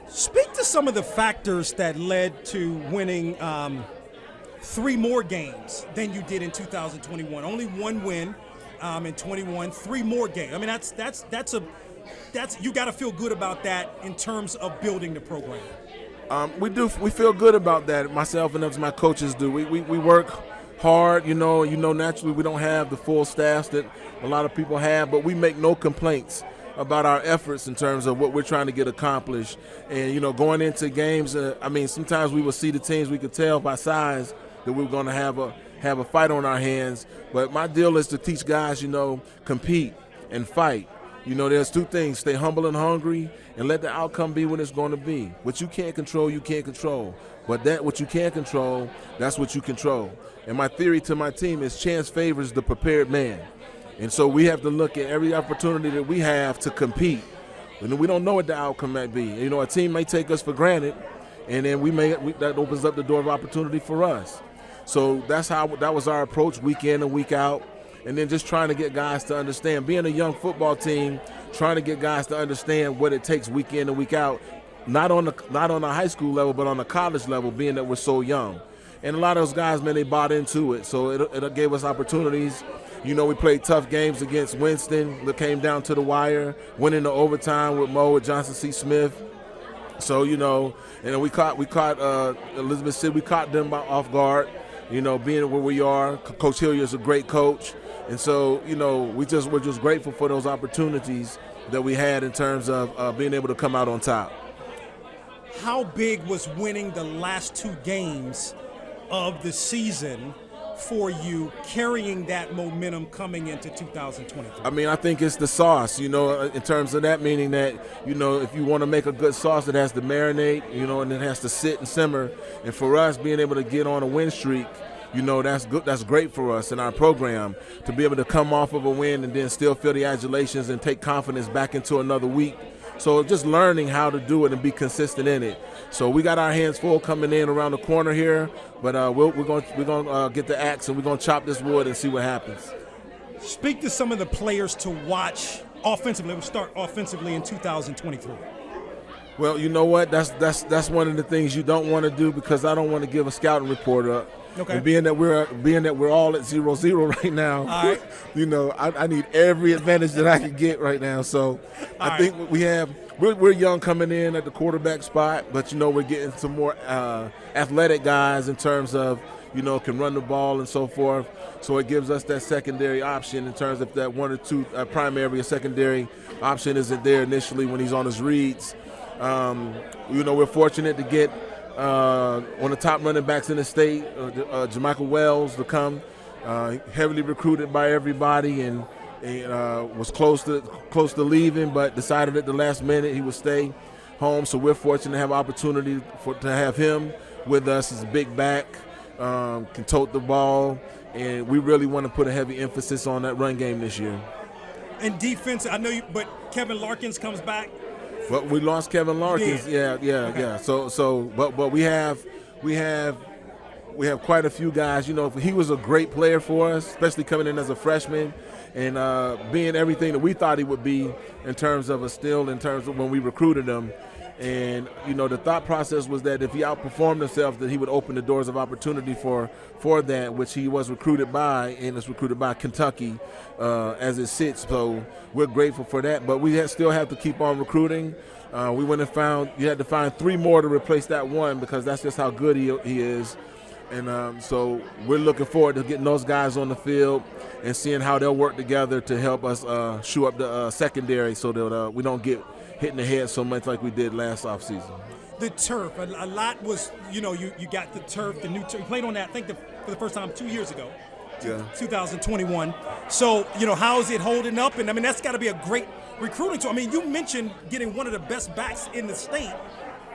Speak to some of the factors that led to winning 3 more games than you did in 2021. Only 1 win in 21, 3 more games. That's you got to feel good about that in terms of building the program. We do. We feel good about that. Myself and my coaches do. We work hard. Naturally we don't have the full staffs that a lot of people have, but we make no complaints about our efforts in terms of what we're trying to get accomplished. And going into games, sometimes we will see the teams, we could tell by size that we're going to have a fight on our hands. But my deal is to teach guys, compete and fight. There's 2 things: stay humble and hungry, and let the outcome be what it's going to be. What you can't control, you can't control. But what you can control, that's what you control. And my theory to my team is chance favors the prepared man. And so we have to look at every opportunity that we have to compete. And we don't know what the outcome might be. A team may take us for granted, and then that opens up the door of opportunity for us. So that was our approach week in and week out. And then just trying to get guys to understand, being a young football team, trying to get guys to understand what it takes week in and week out, not on a high school level, but on a college level, being that we're so young. And a lot of those guys, man, they bought into it. So it gave us opportunities. We played tough games against Winston that came down to the wire, went into overtime with Mo, with Johnson C. Smith. So, and we caught Elizabeth City, we caught them off guard, being where we are. Coach Hilliard is a great coach. And so, we're just grateful for those opportunities that we had in terms of being able to come out on top. How big was winning the last 2 games of the season for you, carrying that momentum coming into 2023? I think it's the sauce, in terms of that, meaning that, if you want to make a good sauce, it has to marinate, and it has to sit and simmer. And for us, being able to get on a win streak that's good. That's great for us in our program to be able to come off of a win and then still feel the adulations and take confidence back into another week. So just learning how to do it and be consistent in it. So we got our hands full coming in around the corner here, but we're going to get the axe and we're going to chop this wood and see what happens. Speak to some of the players to watch offensively. We'll start offensively in 2023. Well, you know what? That's one of the things you don't want to do, because I don't want to give a scouting report up. Okay. And being that we're all at 0-0 right now, all right. I need every advantage that I can get right now. So I think we're young coming in at the quarterback spot, but we're getting some more athletic guys in terms of can run the ball and so forth. So it gives us that secondary option in terms of that one or two primary or secondary option isn't there initially when he's on his reads. We're fortunate to get one of the top running backs in the state, Jermichael Wells, to come, heavily recruited by everybody, and was close to leaving, but decided at the last minute he would stay home. So we're fortunate to have opportunity to have him with us. He's a big back, can tote the ball, and we really want to put a heavy emphasis on that run game this year. And defense, I know you, but Kevin Larkins comes back. Well, we lost Kevin Larkins. Yeah. But we have quite a few guys. He was a great player for us, especially coming in as a freshman and being everything that we thought he would be in terms of when we recruited him. And the thought process was that if he outperformed himself, that he would open the doors of opportunity for that, which he was recruited by, and is recruited by Kentucky as it sits. So we're grateful for that, but we still have to keep on recruiting. We went and you had to find 3 more to replace that one, because that's just how good he is. And so we're looking forward to getting those guys on the field and seeing how they'll work together to help us shoe up the secondary so that we don't get hit in the head so much like we did last offseason. The turf, a lot was, you got the turf, the new turf. You played on that, I think, for the first time 2 years ago, 2021. So, how is it holding up? And, that's got to be a great recruiting tool. You mentioned getting one of the best backs in the state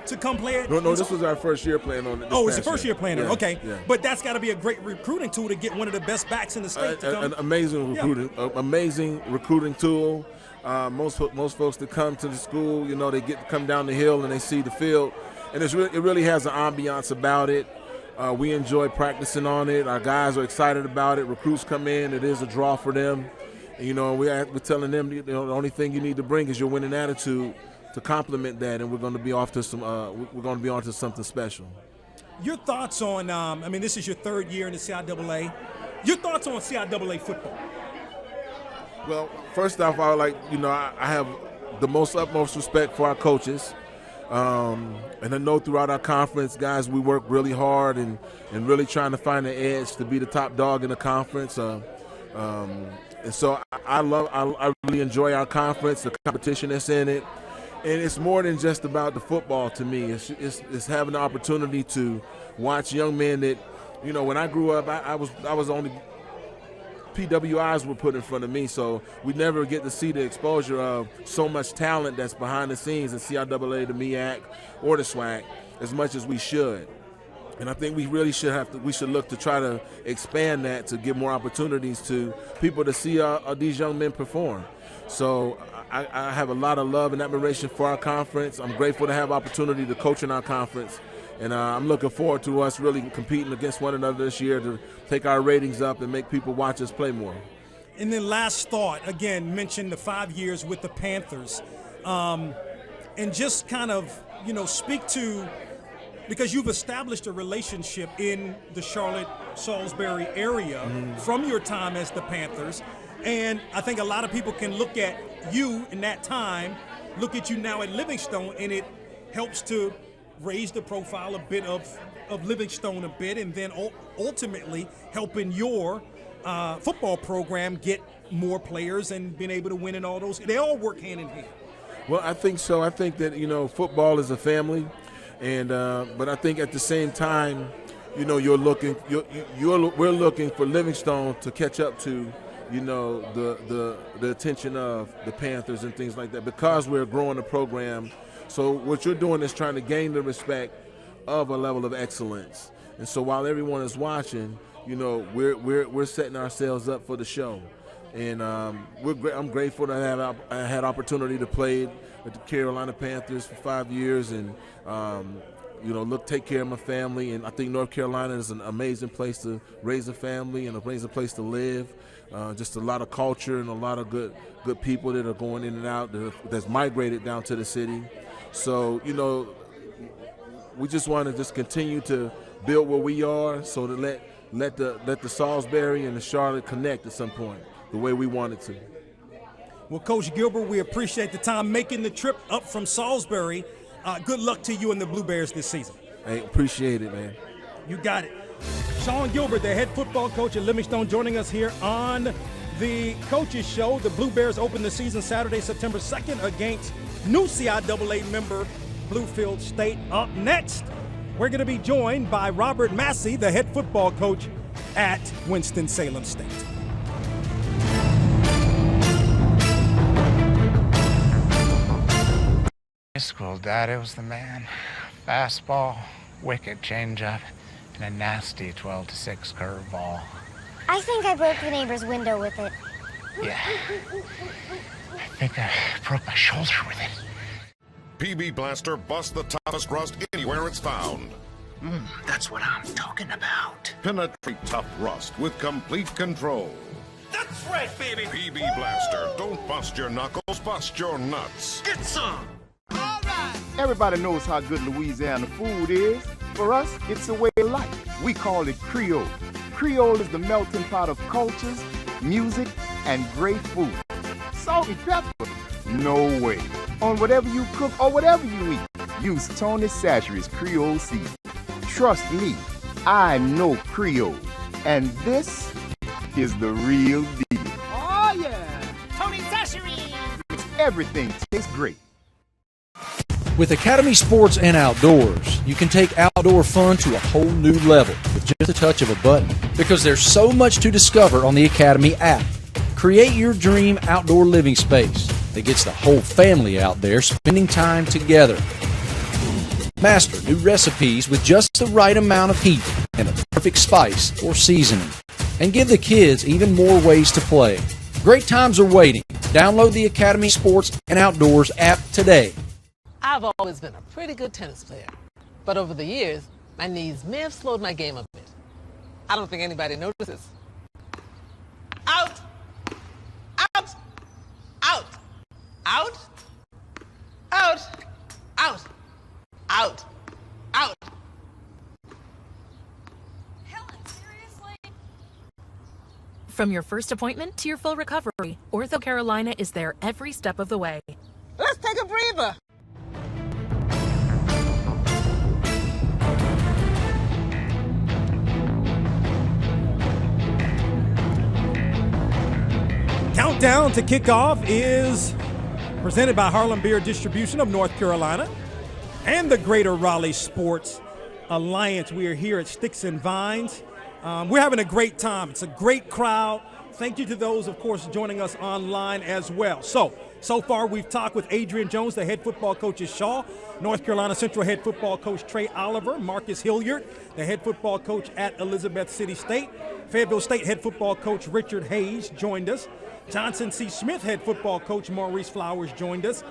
to come play it. No, this was our first year playing on it. It's the first year playing it. Okay. Yeah. But that's got to be a great recruiting tool to get one of the best backs in the state to come. An amazing recruiting tool. Most folks that come to the school, they come down the hill and they see the field, and it really has an ambiance about it. We enjoy practicing on it. Our guys are excited about it. Recruits come in, it is a draw for them. And, we're telling them the only thing you need to bring is your winning attitude to complement that, and we're going to be off to something special. Your thoughts on this is your 3rd year in the CIAA. Your thoughts on CIAA football? Well, first off, I have the utmost respect for our coaches. And I know throughout our conference, guys, we work really hard and really trying to find the edge to be the top dog in the conference. And so I really enjoy our conference, the competition that's in it. And it's more than just about the football to me. It's having the opportunity to watch young men that, when I grew up, I was only PWIs were put in front of me, so we never get to see the exposure of so much talent that's behind the scenes in CIAA, the MEAC, or the SWAC as much as we should. And I think we really should look to try to expand that to give more opportunities to people to see these young men perform. So I have a lot of love and admiration for our conference. I'm grateful to have opportunity to coach in our conference. And I'm looking forward to us really competing against one another this year to take our ratings up and make people watch us play more. And then last thought, again, mention the 5 years with the Panthers. And just kind of, speak to, because you've established a relationship in the Charlotte-Salisbury area from your time as the Panthers. And I think a lot of people can look at you in that time, look at you now at Livingstone, and it helps to raise the profile a bit of Livingstone a bit, and then ultimately helping your football program get more players and being able to win in all those. They all work hand in hand. Well, I think so. I think that, football is a family, and but I think at the same time, we're looking for Livingstone to catch up to, the attention of the Panthers and things like that, because we're growing the program. So what you're doing is trying to gain the respect of a level of excellence. And so while everyone is watching, we're setting ourselves up for the show. And I'm grateful to have I had opportunity to play at the Carolina Panthers for 5 years and take care of my family. And I think North Carolina is an amazing place to raise a family and an amazing place to live. Just a lot of culture and a lot of good people that are going in and out that's migrated down to the city. So we just want to just continue to build where we are, so to let the Salisbury and the Charlotte connect at some point the way we want it to. Well, Coach Gilbert, we appreciate the time making the trip up from Salisbury. Good luck to you and the Blue Bears this season. Hey, appreciate it, man. You got it. Sean Gilbert, the head football coach at Livingstone, joining us here on the Coaches Show. The Blue Bears open the season Saturday, September 2nd against new CIAA member Bluefield State. Up next, we're going to be joined by Robert Massey, the head football coach at Winston-Salem State. High school, Daddy was the man. Fastball, wicked changeup, and a nasty 12-6 curveball. I think I broke the neighbor's window with it. Yeah. I think I broke my shoulder with it. PB Blaster busts the toughest rust anywhere it's found. That's what I'm talking about. Penetrate tough rust with complete control. That's right, baby. PB Blaster, don't bust your knuckles, bust your nuts. Get some. All right. Everybody knows how good Louisiana food is. For us, it's a way of life. We call it Creole. Creole is the melting pot of cultures, music, and great food. Salt and pepper? No way. On whatever you cook or whatever you eat, use Tony Chachere's Creole seasoning. Trust me, I know Creole. And this is the real deal. Oh, yeah. Tony Chachere's. Everything tastes great. With Academy Sports and Outdoors, you can take outdoor fun to a whole new level with just a touch of a button, because there's so much to discover on the Academy app. Create your dream outdoor living space that gets the whole family out there spending time together. Master new recipes with just the right amount of heat and a perfect spice or seasoning. And give the kids even more ways to play. Great times are waiting. Download the Academy Sports and Outdoors app today. I've always been a pretty good tennis player, but over the years, my knees may have slowed my game a bit. I don't think anybody notices. Out! Out! Out! Out! Out! Out! Out! Out! Helen, seriously? From your first appointment to your full recovery, Ortho Carolina is there every step of the way. Let's take a breather. Countdown to Kickoff is presented by Harlem Beer Distribution of North Carolina and the Greater Raleigh Sports Alliance. We are here at Sticks and Vines. We're having a great time. It's a great crowd. Thank you to those, of course, joining us online as well. So far we've talked with Adrian Jones, the head football coach at Shaw, North Carolina Central head football coach Trey Oliver, Marcus Hilliard, the head football coach at Elizabeth City State, Fayetteville State head football coach Richard Hayes joined us, Johnson C. Smith head football coach Maurice Flowers joined us,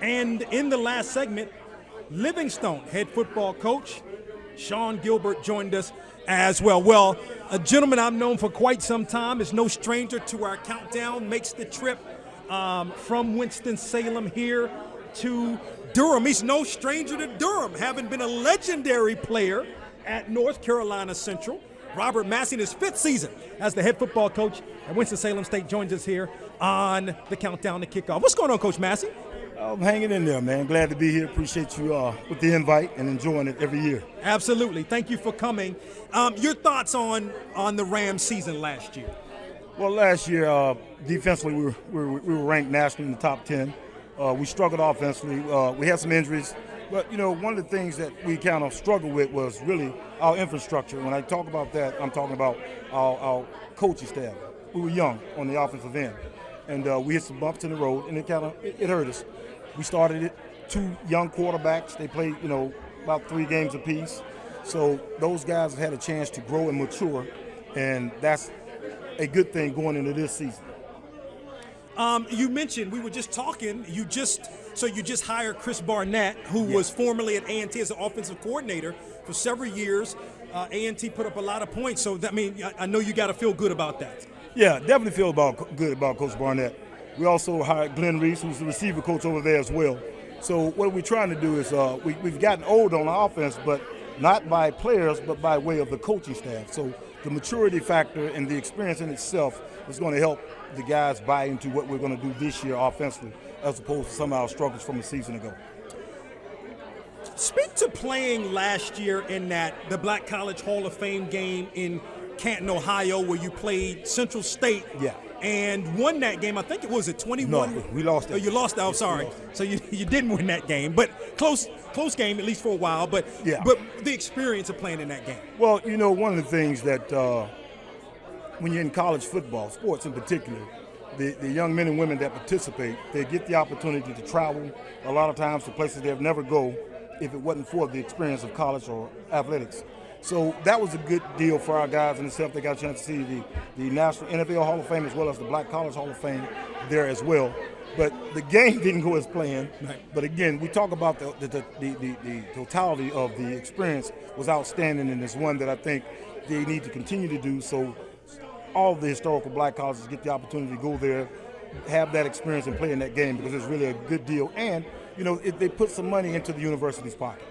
and in the last segment, Livingstone head football coach Sean Gilbert joined us as well. Well, a gentleman I've known for quite some time, is no stranger to our countdown, makes the trip from Winston-Salem here to Durham. He's no stranger to Durham, having been a legendary player at North Carolina Central. Robert Massey, in his 5th season as the head football coach at Winston-Salem State, joins us here on the Countdown to Kickoff. What's going on, Coach Massey? I'm hanging in there, man. Glad to be here. Appreciate you with the invite and enjoying it every year. Absolutely. Thank you for coming. Your thoughts on the Rams season last year? Well, last year, defensively, we were ranked nationally in the top 10. We struggled offensively. We had some injuries. But, one of the things that we kind of struggled with was really our infrastructure. When I talk about that, I'm talking about our coaching staff. We were young on the offensive end. And we hit some bumps in the road, and it hurt us. We started it, 2 young quarterbacks. They played, about 3 games apiece. So those guys have had a chance to grow and mature. and that's a good thing going into this season. You mentioned, we were just talking, you just hired Chris Barnett, who was formerly at A&T as an offensive coordinator for several years. A&T put up a lot of points, so I know you got to feel good about that. Yeah, definitely feel good about Coach Barnett. We also hired Glenn Reese, who's the receiver coach over there as well. So what we're trying to do is we've gotten old on our offense, but not by players, but by way of the coaching staff. So the maturity factor and the experience in itself is going to help the guys buy into what we're going to do this year offensively, as opposed to some of our struggles from a season ago. Speak to playing last year in the Black College Hall of Fame game in Canton, Ohio, where you played Central State. Yeah. And won that game. I think it was at 21. No, we lost that. Oh, you lost that. I'm sorry. So you didn't win that game, but close game at least for a while. But the experience of playing in that game. Well, one of the things that when you're in college football, sports in particular, the young men and women that participate, they get the opportunity to travel a lot of times to places they'll never go if it wasn't for the experience of college or athletics. So that was a good deal for our guys in itself. They got a chance to see the National NFL Hall of Fame as well as the Black College Hall of Fame there as well. But the game didn't go as planned. Right. But again, we talk about the totality of the experience was outstanding, and it's one that I think they need to continue to do so all the historical black colleges get the opportunity to go there, have that experience and play in that game, because it's really a good deal. And, they put some money into the university's pocket.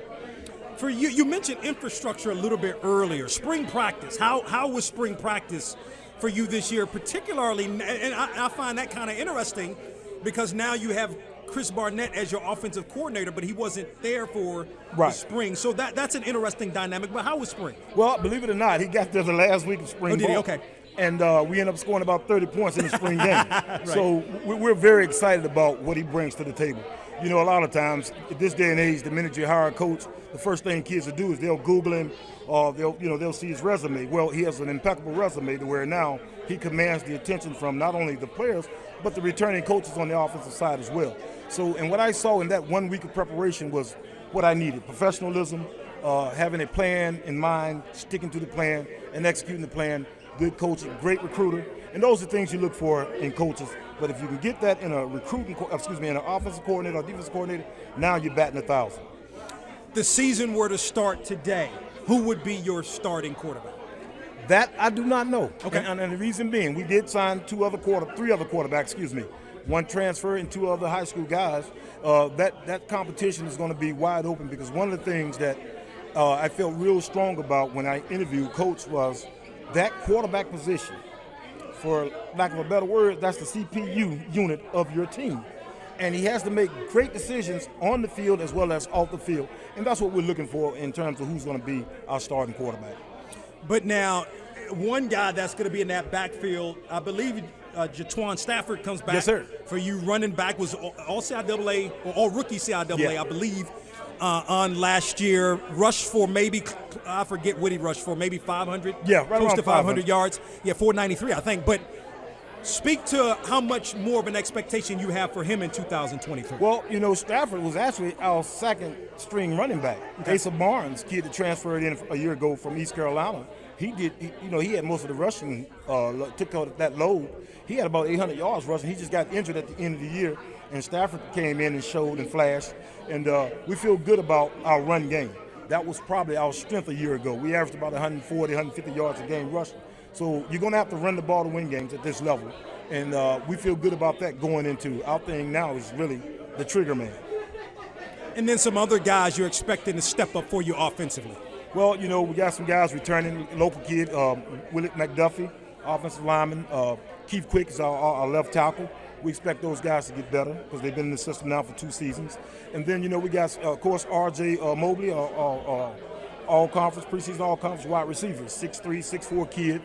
For you mentioned infrastructure a little bit earlier. Spring practice. How was spring practice for you this year, particularly? And I find that kind of interesting because now you have Chris Barnett as your offensive coordinator, but he wasn't there for the spring. So that's an interesting dynamic. But how was spring? Well, believe it or not, he got there the last week of spring ball. Okay. And we ended up scoring about 30 points in the spring game. Right. So we're very excited about what he brings to the table. A lot of times, at this day and age, the minute you hire a coach, the first thing kids will do is they'll Google him, or they'll see his resume. Well, he has an impeccable resume to where now he commands the attention from not only the players, but the returning coaches on the offensive side as well. So, and what I saw in that 1 week of preparation was what I needed: professionalism, having a plan in mind, sticking to the plan, and executing the plan. Good coaching, great recruiter, and those are things you look for in coaches. But if you can get that in an offensive coordinator or defensive coordinator, now you're batting 1,000. The season were to start today, who would be your starting quarterback? That I do not know. Okay. And the reason being, we did sign three other quarterbacks. One transfer and two other high school guys. That competition is going to be wide open, because one of the things that I felt real strong about when I interviewed Coach was that quarterback position. For lack of a better word, that's the CPU unit of your team. And he has to make great decisions on the field as well as off the field. And that's what we're looking for in terms of who's going to be our starting quarterback. But now, one guy that's going to be in that backfield, I believe Jatwan Stafford comes back. Yes, sir. For you. Running back was all CIAA, or all rookie CIAA, I believe, on last year. Rushed for maybe, I forget what he rushed for, maybe 500? Yeah, right close to 500 500 yards. Yeah, 493, I think. But speak to how much more of an expectation you have for him in 2023. Well, Stafford was actually our second string running back. Okay. Asa Barnes, kid that transferred in a year ago from East Carolina, he had most of the rushing, took out that load. He had about 800 yards rushing. He just got injured at the end of the year, and Stafford came in and showed and flashed. And we feel good about our run game. That was probably our strength a year ago. We averaged about 140, 150 yards a game rushing. So you're going to have to run the ball to win games at this level. And we feel good about that going into. Our thing now is really the trigger man. And then some other guys you're expecting to step up for you offensively. Well, we got some guys returning. Local kid, Willett McDuffie, offensive lineman. Keith Quick is our left tackle. We expect those guys to get better because they've been in the system now for 2 seasons. And then, we got, of course, R.J. Mobley, all-conference, preseason all-conference wide receiver, 6'3", 6'4" kid,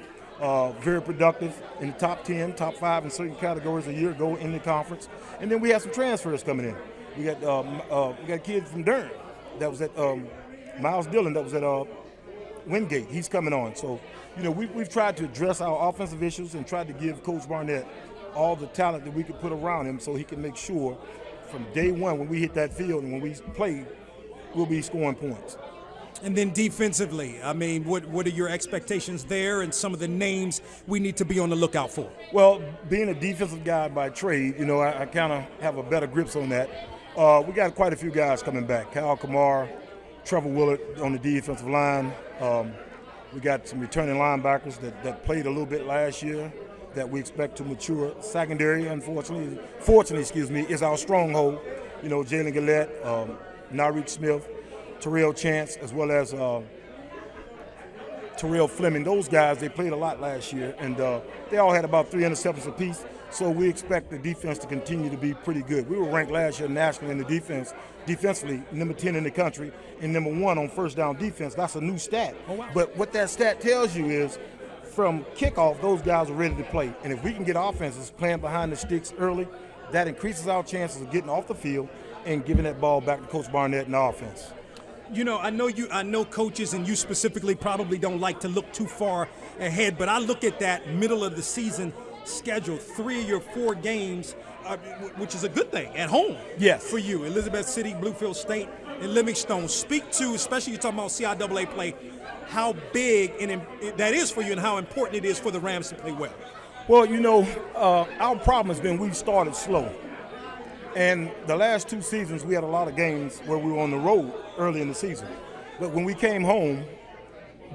very productive in the top 10, top 5 in certain categories a year ago in the conference. And then we have some transfers coming in. We got a kid from Durham that was at Miles Dillon that was at Wingate. He's coming on. So, we've tried to address our offensive issues and tried to give Coach Barnett all the talent that we could put around him so he can make sure from day one when we hit that field and when we play, we'll be scoring points. And then defensively, I mean, what are your expectations there and some of the names we need to be on the lookout for? Well, being a defensive guy by trade, you know, I kind of have a better grips on that. We got quite a few guys coming back. Kyle Kamar, Trevor Willard on the defensive line. We got some returning linebackers that played a little bit last year that we expect to mature. Secondary, fortunately, is our stronghold. You know, Jalen Gillette, Narik Smith, Terrell Chance, as well as Terrell Fleming. Those guys, they played a lot last year, and they all had about 3 interceptions apiece. So we expect the defense to continue to be pretty good. We were ranked last year nationally in the defensively, number 10 in the country, and number 1 on first down defense. That's a new stat. Oh, wow. But what that stat tells you is, from kickoff, those guys are ready to play. And if we can get offenses playing behind the sticks early, that increases our chances of getting off the field and giving that ball back to Coach Barnett and the offense. You know, I know coaches and you specifically probably don't like to look too far ahead, but I look at that middle of the season schedule, 3 of your 4 games, which is a good thing, at home. Yes. For you, Elizabeth City, Bluefield State, and Livingstone. Speak to, especially you're talking about CIAA play, how big that is for you and how important it is for the Rams to play well. Well, you know, our problem has been we've started slow. And the last 2 seasons, we had a lot of games where we were on the road early in the season. But when we came home,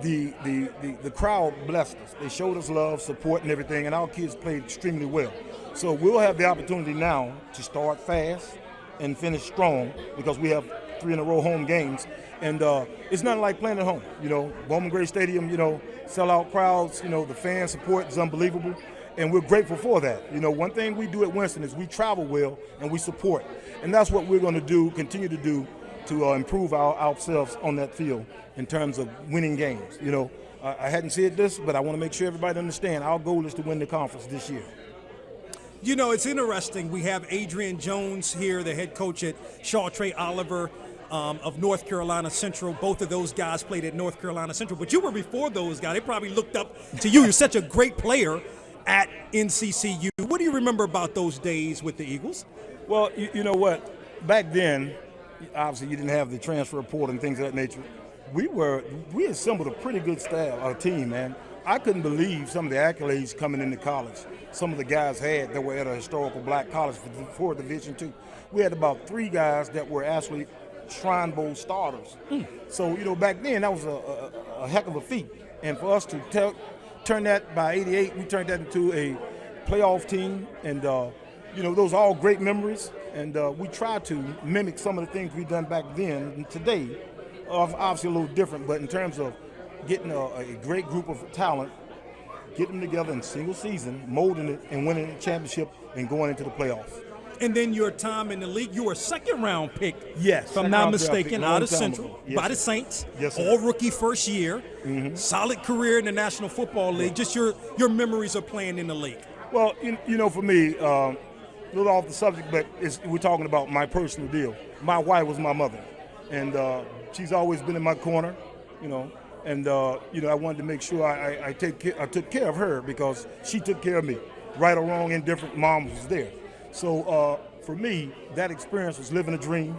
the crowd blessed us. They showed us love, support, and everything, and our kids played extremely well. So we'll have the opportunity now to start fast and finish strong because we have 3 in a row home games. And it's nothing like playing at home. You know, Bowman Gray Stadium, you know, sellout crowds, you know, the fan support is unbelievable. And we're grateful for that. You know, one thing we do at Winston is we travel well and we support. And that's what we're going to do, continue to do, to improve ourselves on that field in terms of winning games. You know, I hadn't said this, but I want to make sure everybody understands our goal is to win the conference this year. You know, it's interesting. We have Adrian Jones here, the head coach at Shaw Trey Oliver of North Carolina Central. Both of those guys played at North Carolina Central, but you were before those guys. They probably looked up to you. You're such a great player at NCCU. What do you remember about those days with the Eagles? Well, you know what? Back then, obviously you didn't have the transfer portal and things of that nature. We assembled a pretty good staff, a team, man. I couldn't believe some of the accolades coming into college. Some of the guys had that were at a historical black college for Division II. We had about 3 guys that were actually Shrine Bowl starters. So, you know, back then that was a heck of a feat. And for us to turn that by 88, we turned that into a playoff team. And, you know, those are all great memories. And we try to mimic some of the things we've done back then. And today, obviously a little different, but in terms of getting a great group of talent, getting them together in single season, molding it, and winning the championship and going into the playoffs. And then your time in the league, you were a second-round pick, yes, if I'm not mistaken, out of Central by the Saints. Yes, sir. All rookie first year, solid career in the National Football League. Just your memories of playing in the league. Well, you know, for me, a little off the subject, but we're talking about my personal deal. My wife was my mother, and she's always been in my corner, you know. And you know, I wanted to make sure I took care of her because she took care of me. Right or wrong, indifferent, mom was there. So for me, that experience was living a dream,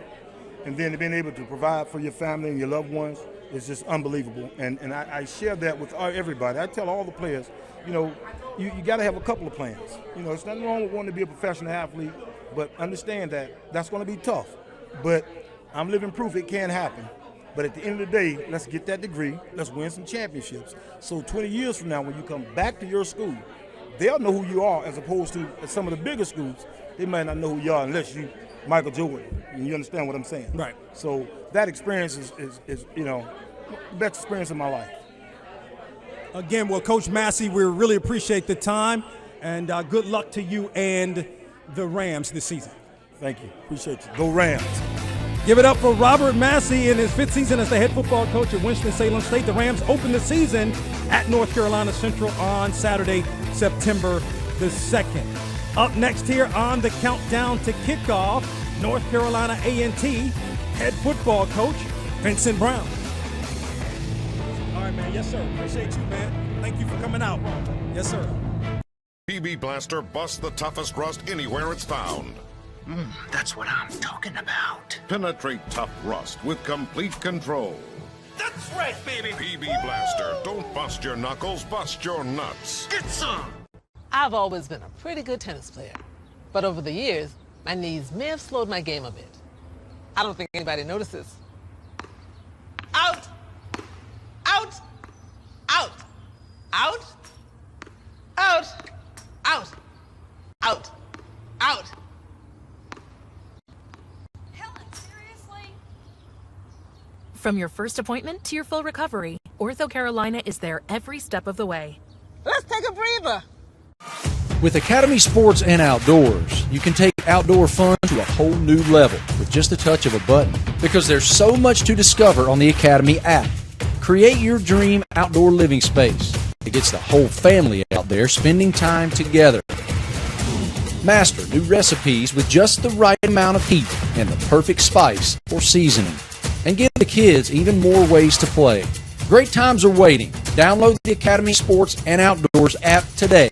and then being able to provide for your family and your loved ones is just unbelievable. And I share that with everybody. I tell all the players, you know, you got to have a couple of plans. You know, it's nothing wrong with wanting to be a professional athlete, but understand that that's going to be tough. But I'm living proof it can happen. But at the end of the day, let's get that degree. Let's win some championships. So 20 years from now, when you come back to your school, they'll know who you are, as opposed to at some of the bigger schools, they might not know who you are unless you Michael Jordan. And you understand what I'm saying? Right. So that experience is you know, the best experience of my life. Again, well, Coach Massey, we really appreciate the time, and good luck to you and the Rams this season. Thank you. Appreciate you. Go Rams. Give it up for Robert Massey in his 5th season as the head football coach at Winston-Salem State. The Rams open the season at North Carolina Central on Saturday, September the 2nd. Up next here on the countdown to kickoff, North Carolina A&T head football coach Vincent Brown. All right, man. Yes, sir. Appreciate you, man. Thank you for coming out. Yes, sir. PB Blaster busts the toughest rust anywhere it's found. That's what I'm talking about. Penetrate tough rust with complete control. That's right, baby. PB Blaster. Don't bust your knuckles, bust your nuts. Get some. I've always been a pretty good tennis player, but over the years, my knees may have slowed my game a bit. I don't think anybody notices. Out! Out! Out! Out! Out! Out! Out! Out! Helen, seriously? From your first appointment to your full recovery, Ortho Carolina is there every step of the way. Let's take a breather. With Academy Sports and Outdoors, you can take outdoor fun to a whole new level with just a touch of a button, because there's so much to discover on the Academy app. Create your dream outdoor living space. It gets the whole family out there spending time together. Master new recipes with just the right amount of heat and the perfect spice or seasoning. And give the kids even more ways to play. Great times are waiting. Download the Academy Sports and Outdoors app today.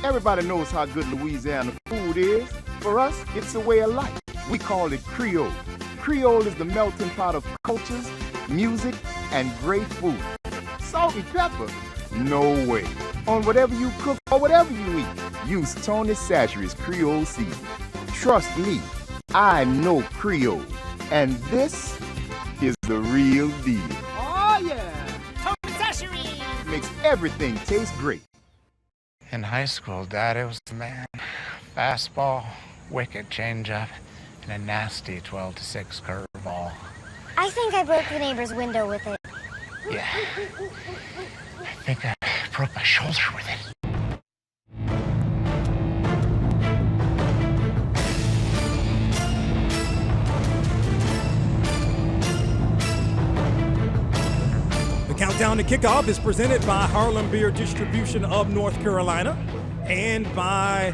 Everybody knows how good Louisiana food is. For us, it's a way of life. We call it Creole. Creole is the melting pot of cultures, music, and great food. Salt and pepper? No way. On whatever you cook or whatever you eat, use Tony Chachere's Creole seasoning. Trust me, I know Creole. And this is the real deal. Oh, yeah. Tony Sashery. Makes everything taste great. In high school, Dad, it was the man. Fastball, wicked changeup, and a nasty 12-6 curveball. I think I broke the neighbor's window with it. Yeah. I think I broke my shoulder with it. The Countdown to Kickoff is presented by Harlem Beer Distribution of North Carolina and by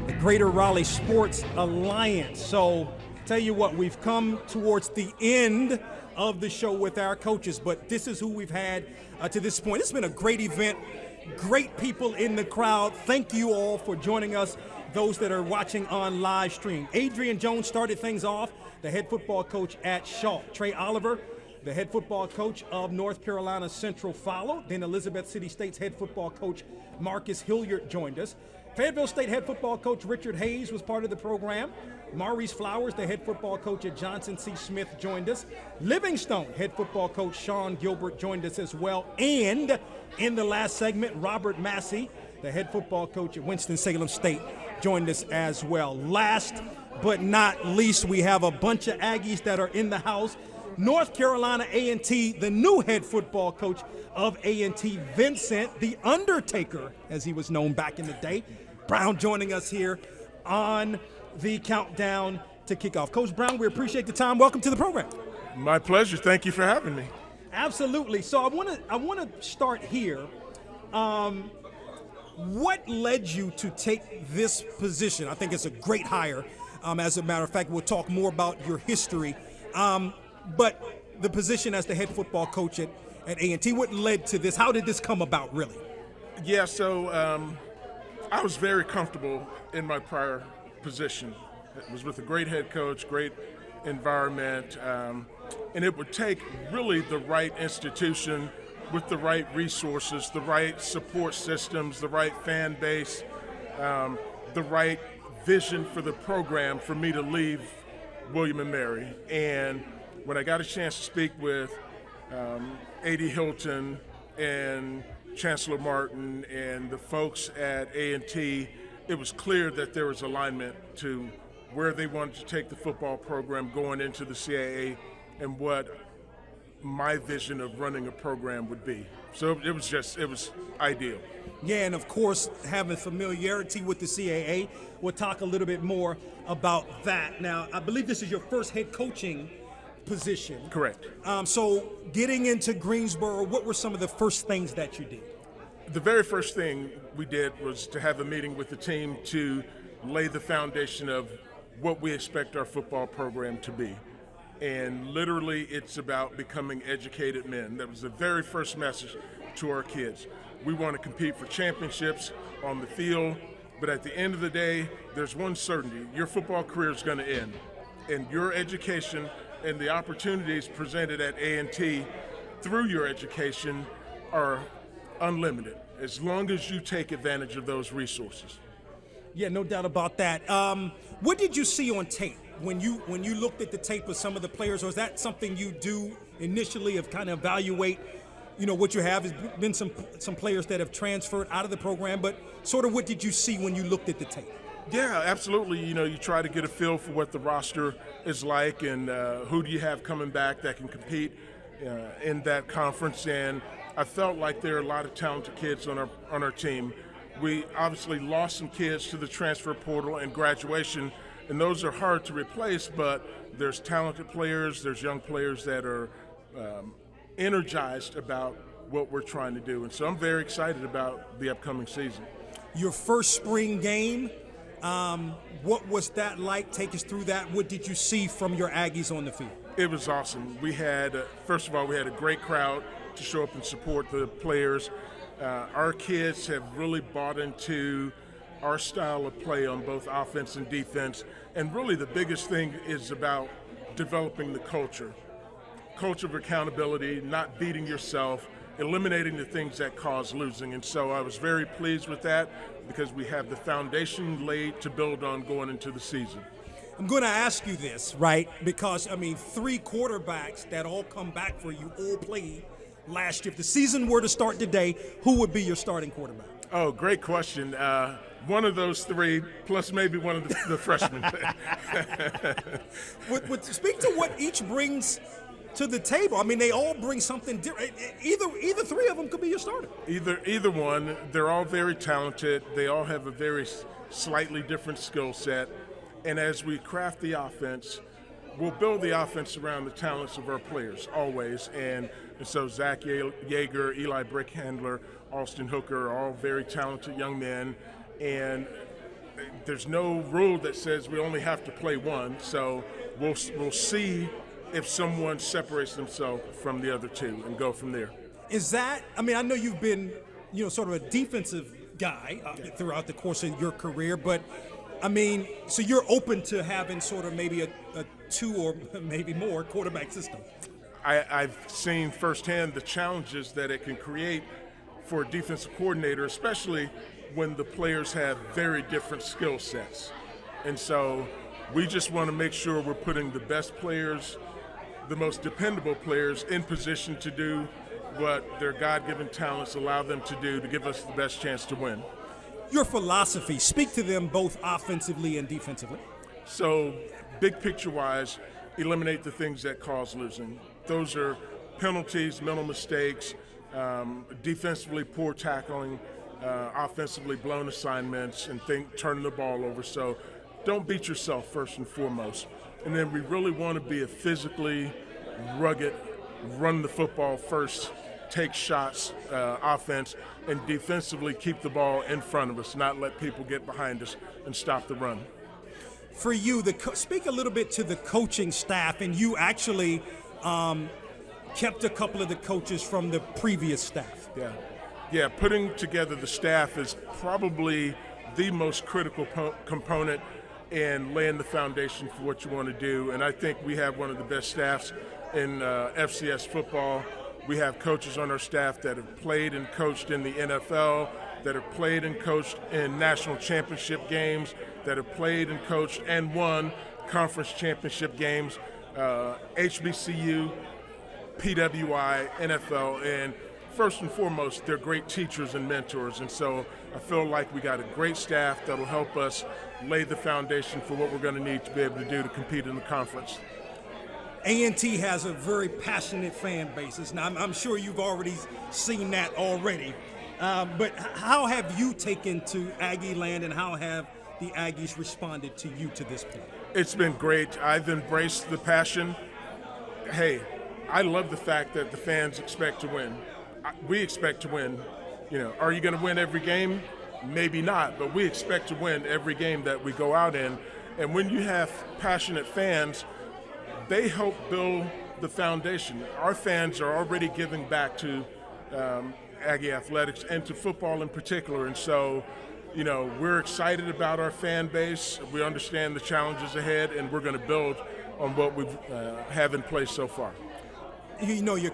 the Greater Raleigh Sports Alliance. So, tell you what, we've come towards the end of the show with our coaches, but this is who we've had to this point. It's been a great event, great people in the crowd. Thank you all for joining us, those that are watching on live stream. Adrian Jones started things off, the head football coach at Shaw. Trey Oliver, the head football coach of North Carolina Central, followed. Then Elizabeth City State's head football coach Marcus Hilliard joined us. Fayetteville State head football coach Richard Hayes was part of the program. Maurice Flowers, the head football coach at Johnson C. Smith, joined us. Livingstone head football coach Sean Gilbert joined us as well. And in the last segment, Robert Massey, the head football coach at Winston-Salem State, joined us as well. Last but not least, we have a bunch of Aggies that are in the house. North Carolina A&T, the new head football coach of A&T, Vincent, the Undertaker, as he was known back in the day. Brown joining us here on the Countdown to Kickoff. Coach Brown, we appreciate the time. Welcome to the program. My pleasure. Thank you for having me. Absolutely. So I want to start here. What led you to take this position? I think it's a great hire. As a matter of fact, we'll talk more about your history. But the position as the head football coach at A&T, what led to this? How did this come about, really? Yeah, so I was very comfortable in my prior position. It was with a great head coach, great environment, and it would take really the right institution with the right resources, the right support systems, the right fan base, the right vision for the program for me to leave William & Mary. And when I got a chance to speak with A.D. Hilton and Chancellor Martin and the folks at A&T, it was clear that there was alignment to where they wanted to take the football program going into the CAA and what my vision of running a program would be. So it was ideal. Yeah, and of course, having familiarity with the CAA, we'll talk a little bit more about that. Now, I believe this is your first head coaching position. Correct. So getting into Greensboro, what were some of the first things that you did? The very first thing we did was to have a meeting with the team to lay the foundation of what we expect our football program to be. And literally, it's about becoming educated men. That was the very first message to our kids. We want to compete for championships on the field, but at the end of the day, there's one certainty. Your football career is going to end, and your education and the opportunities presented at A&T through your education are unlimited, as long as you take advantage of those resources. Yeah, no doubt about that. What did you see on tape when you looked at the tape of some of the players, or is that something you do initially of kind of evaluate, what you have? Has been some players that have transferred out of the program, but sort of what did you see when you looked at the tape? Yeah, absolutely. You try to get a feel for what the roster is like and who do you have coming back that can compete in that conference. And I felt like there are a lot of talented kids on our team. We obviously lost some kids to the transfer portal and graduation, and those are hard to replace, but there's talented players, there's young players that are energized about what we're trying to do. And so I'm very excited about the upcoming season. Your first spring game, what was that like? Take us through that. What did you see from your Aggies on the field? It was awesome. We had, first of all, we had a great crowd to show up and support the players. Our kids have really bought into our style of play on both offense and defense. And really the biggest thing is about developing the culture of accountability, not beating yourself, eliminating the things that cause losing. And so I was very pleased with that because we have the foundation laid to build on going into the season. I'm going to ask you this, right? Because, 3 quarterbacks that all come back for you all played last year. If the season were to start today, who would be your starting quarterback? Oh, great question. One of those 3, plus maybe one of the freshmen. Speak to what each brings to the table. They all bring something different. Either 3 of them could be your starter. Either one. They're all very talented. They all have a very slightly different skill set. And as we craft the offense, we'll build the offense around the talents of our players always. And so Zach Yeager, Eli Brickhandler, Austin Hooker are all very talented young men. And there's no rule that says we only have to play one. So we'll see if someone separates themselves from the other 2 and go from there. Is that, I know you've been, sort of a defensive guy throughout the course of your career, but so you're open to having sort of maybe a 2 or maybe more quarterback system? I've seen firsthand the challenges that it can create for a defensive coordinator, especially when the players have very different skill sets. And so we just want to make sure we're putting the best players, the most dependable players in position to do what their God-given talents allow them to do to give us the best chance to win. Your philosophy, speak to them both offensively and defensively. So big picture-wise, eliminate the things that cause losing. Those are penalties, mental mistakes, defensively poor tackling, offensively blown assignments, and turning the ball over. So don't beat yourself first and foremost. And then we really want to be a physically rugged, run the football first, take shots offense, and defensively keep the ball in front of us, not let people get behind us and stop the run. For you, speak a little bit to the coaching staff, and you actually kept a couple of the coaches from the previous staff. Yeah, putting together the staff is probably the most critical component in laying the foundation for what you want to do. And I think we have one of the best staffs in FCS football. We have coaches on our staff that have played and coached in the NFL, that have played and coached in national championship games, that have played and coached and won conference championship games, HBCU, PWI, NFL, and first and foremost, they're great teachers and mentors. And so I feel like we got a great staff that will help us lay the foundation for what we're going to need to be able to do to compete in the conference. A&T has a very passionate fan base. Now, I'm sure you've already seen that already. But how have you taken to Aggie land, and how have the Aggies responded to you to this point? It's been great. I've embraced the passion. Hey, I love the fact that the fans expect to win. We expect to win. Are you going to win every game? Maybe not, but we expect to win every game that we go out in. And when you have passionate fans, they help build the foundation. Our fans are already giving back to Aggie athletics and to football in particular. And so, we're excited about our fan base. We understand the challenges ahead, and we're going to build on what we have in place so far. You know, your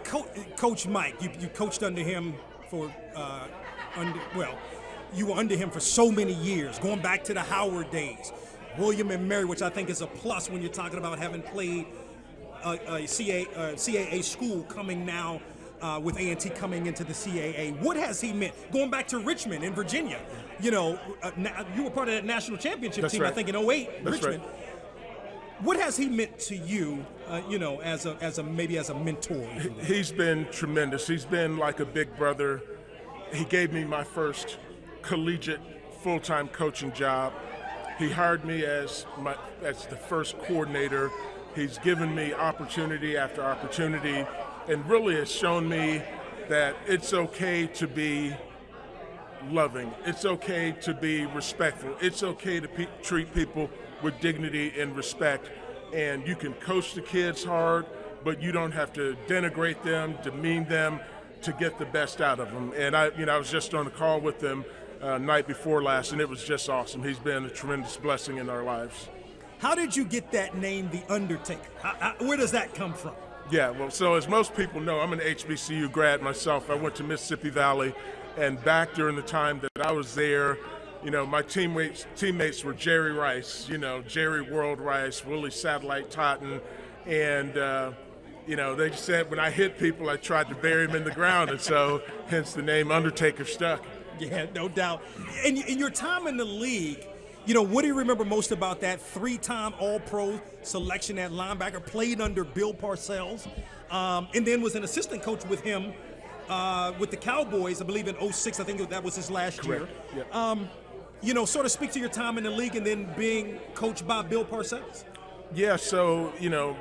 Coach Mike, you coached under him for, you were under him for so many years, going back to the Howard days. William and Mary, which I think is a plus when you're talking about having played a CAA school coming now with A&T coming into the CAA. What has he meant? Going back to Richmond in Virginia, you know, you were part of that national championship team, right. I think in 08, That's Richmond. Right. What has he meant to you, you know, as a mentor? He's been tremendous. He's been like a big brother. He gave me my first collegiate full-time coaching job. He hired me as the first coordinator. He's given me opportunity after opportunity, and really has shown me that it's okay to be loving. It's okay to be respectful. It's okay to treat people with dignity and respect. And you can coach the kids hard, but you don't have to denigrate them, demean them to get the best out of them. And I was just on a call with them night before last, and it was just awesome. He's been a tremendous blessing in our lives. How did you get that name, The Undertaker? Where does that come from? Yeah, well, so as most people know, I'm an HBCU grad myself. I went to Mississippi Valley, and back during the time that I was there, you know, my teammates were Jerry Rice, you know, Jerry World Rice, Willie Satellite Totten, and, you know, they just said when I hit people, I tried to bury them in the ground, and so hence the name Undertaker stuck. Yeah, no doubt. And in your time in the league, you know, what do you remember most about that three-time All-Pro selection at linebacker, played under Bill Parcells, and then was an assistant coach with him with the Cowboys, I believe in 06, I think that was his last year. Yep. You know, sort of speak to your time in the league and then being coached by Bill Parcells. Yeah, so, you know,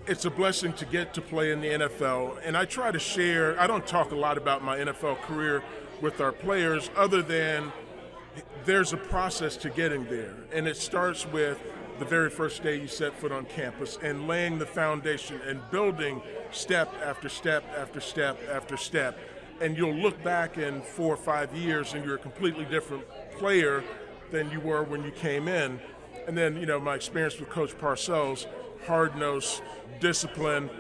it's a blessing to get to play in the NFL, and I try to share, I don't talk a lot about my NFL career with our players other than there's a process to getting there, and it starts with the very first day you set foot on campus and laying the foundation and building step after step after step after step. And you'll look back in 4 or 5 years and you're a completely different player than you were when you came in. And then, you know, my experience with Coach Parcells, hard-nosed, disciplined,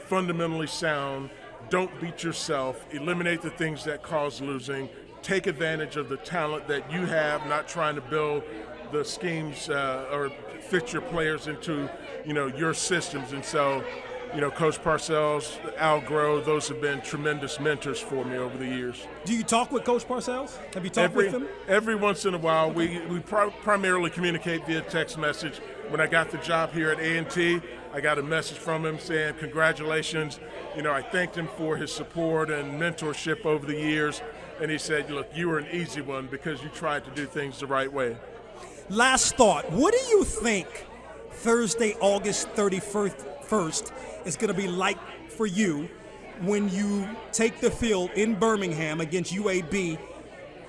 fundamentally sound, don't beat yourself, eliminate the things that cause losing, take advantage of the talent that you have, not trying to build the schemes or fit your players into, you know, your systems. And so, you know, Coach Parcells, Al Groh, those have been tremendous mentors for me over the years. Do you talk with Coach Parcells? Have you talked with him? Every once in a while. We primarily communicate via text message. When I got the job here at A&T, I got a message from him saying congratulations. You know, I thanked him for his support and mentorship over the years. And he said, look, you were an easy one because you tried to do things the right way. Last thought, what do you think Thursday, August 31st is going to be like for you when you take the field in Birmingham against UAB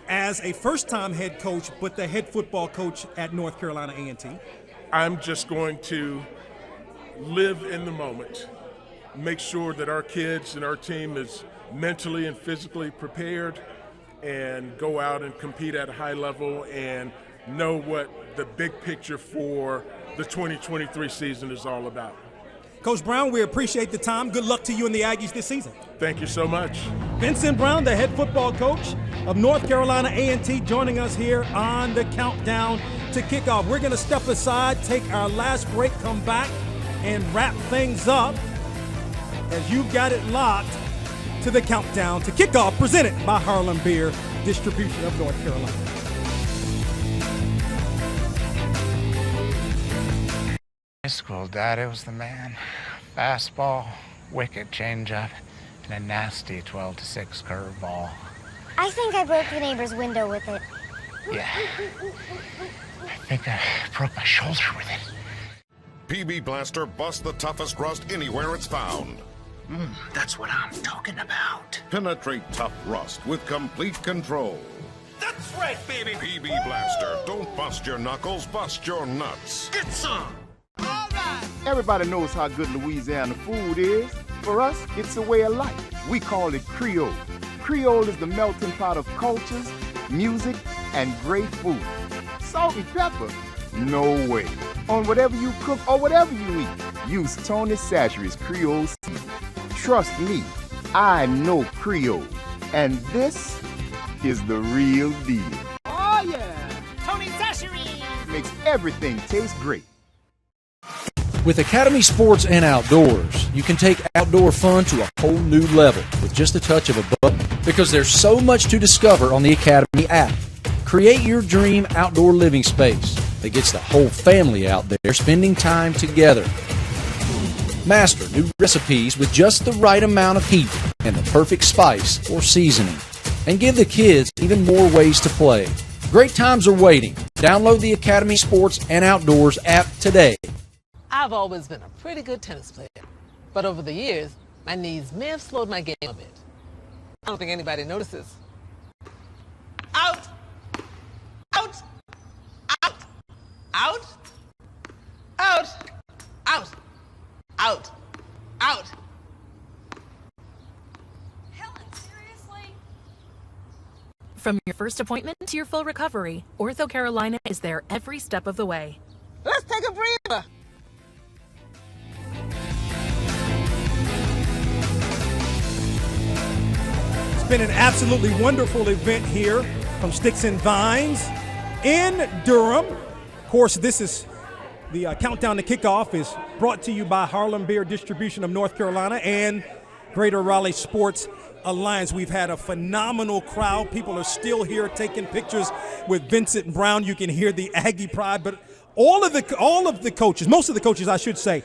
as a first-time head coach, but the head football coach at North Carolina A&T? I'm just going to live in the moment, make sure that our kids and our team is mentally and physically prepared, and go out and compete at a high level and know what the big picture for the 2023 season is all about. Coach Brown, we appreciate the time. Good luck to you and the Aggies this season. Thank you so much. Vincent Brown, the head football coach of North Carolina A&T, joining us here on the Countdown to Kickoff. We're going to step aside, take our last break, come back, and wrap things up as you've got it locked to the Countdown to Kickoff, presented by Harlem Beer, distribution of North Carolina. High school, Daddy was the man. Fastball, wicked changeup, and a nasty 12-6 curveball. I think I broke the neighbor's window with it. Yeah. I think I broke my shoulder with it. PB Blaster busts the toughest rust anywhere it's found. That's what I'm talking about. Penetrate tough rust with complete control. That's right, baby. PB Blaster. Don't bust your knuckles, bust your nuts. Get some. All right. Everybody knows how good Louisiana food is. For us, it's a way of life. We call it Creole. Creole is the melting pot of cultures, music, and great food. Salt and pepper. No way. On whatever you cook or whatever you eat, use Tony Chachere's Creole seasoning. Trust me, I know Creole. And this is the real deal. Oh, yeah. Tony Chachere. Makes everything taste great. With Academy Sports and Outdoors, you can take outdoor fun to a whole new level with just a touch of a button, because there's so much to discover on the Academy app. Create your dream outdoor living space that gets the whole family out there spending time together. Master new recipes with just the right amount of heat and the perfect spice or seasoning. And give the kids even more ways to play. Great times are waiting. Download the Academy Sports and Outdoors app today. I've always been a pretty good tennis player, but over the years, my knees may have slowed my game a bit. I don't think anybody notices. Out! Out! Out! Out! Out! Out! Out! Out! Helen, seriously? From your first appointment to your full recovery, Ortho Carolina is there every step of the way. Let's take a breather. It's been an absolutely wonderful event here from Sticks and Vines in Durham. Of course, this is the Countdown to Kickoff is brought to you by Harlem Beer Distribution of North Carolina and Greater Raleigh Sports Alliance. We've had a phenomenal crowd. People are still here taking pictures with Vincent Brown. You can hear the Aggie pride, but all of the coaches, most of the coaches, I should say,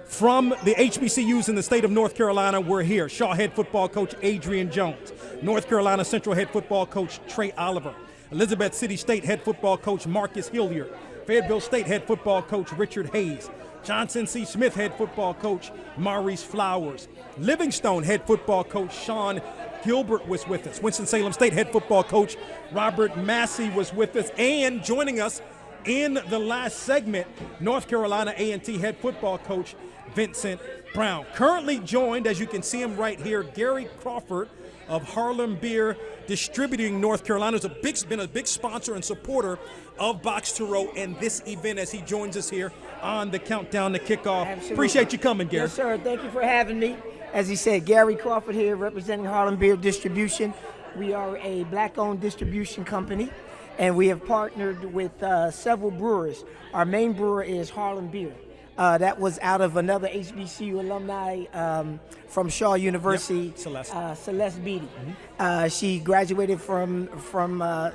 from the HBCUs in the state of North Carolina were here. Shaw head football coach Adrian Jones, North Carolina Central head football coach Trey Oliver, Elizabeth City State head football coach Marcus Hilliard, Fayetteville State head football coach Richard Hayes, Johnson C. Smith head football coach Maurice Flowers, Livingstone head football coach Sean Gilbert was with us, Winston-Salem State head football coach Robert Massey was with us, and joining us in the last segment, North Carolina A&T head football coach Vincent Brown. Currently joined, as you can see him right here, Gary Crawford of Harlem Beer Distributing North Carolina. Has been a big sponsor and supporter of Box to Row and this event as he joins us here on the Countdown to Kickoff. Absolutely. Appreciate you coming, Gary. Yes, sir. Thank you for having me. As he said, Gary Crawford here representing Harlem Beer Distribution. We are a black-owned distribution company, and we have partnered with several brewers. Our main brewer is Harlem Beer. That was out of another HBCU alumni from Shaw University, yep. Celeste Beatty. She graduated from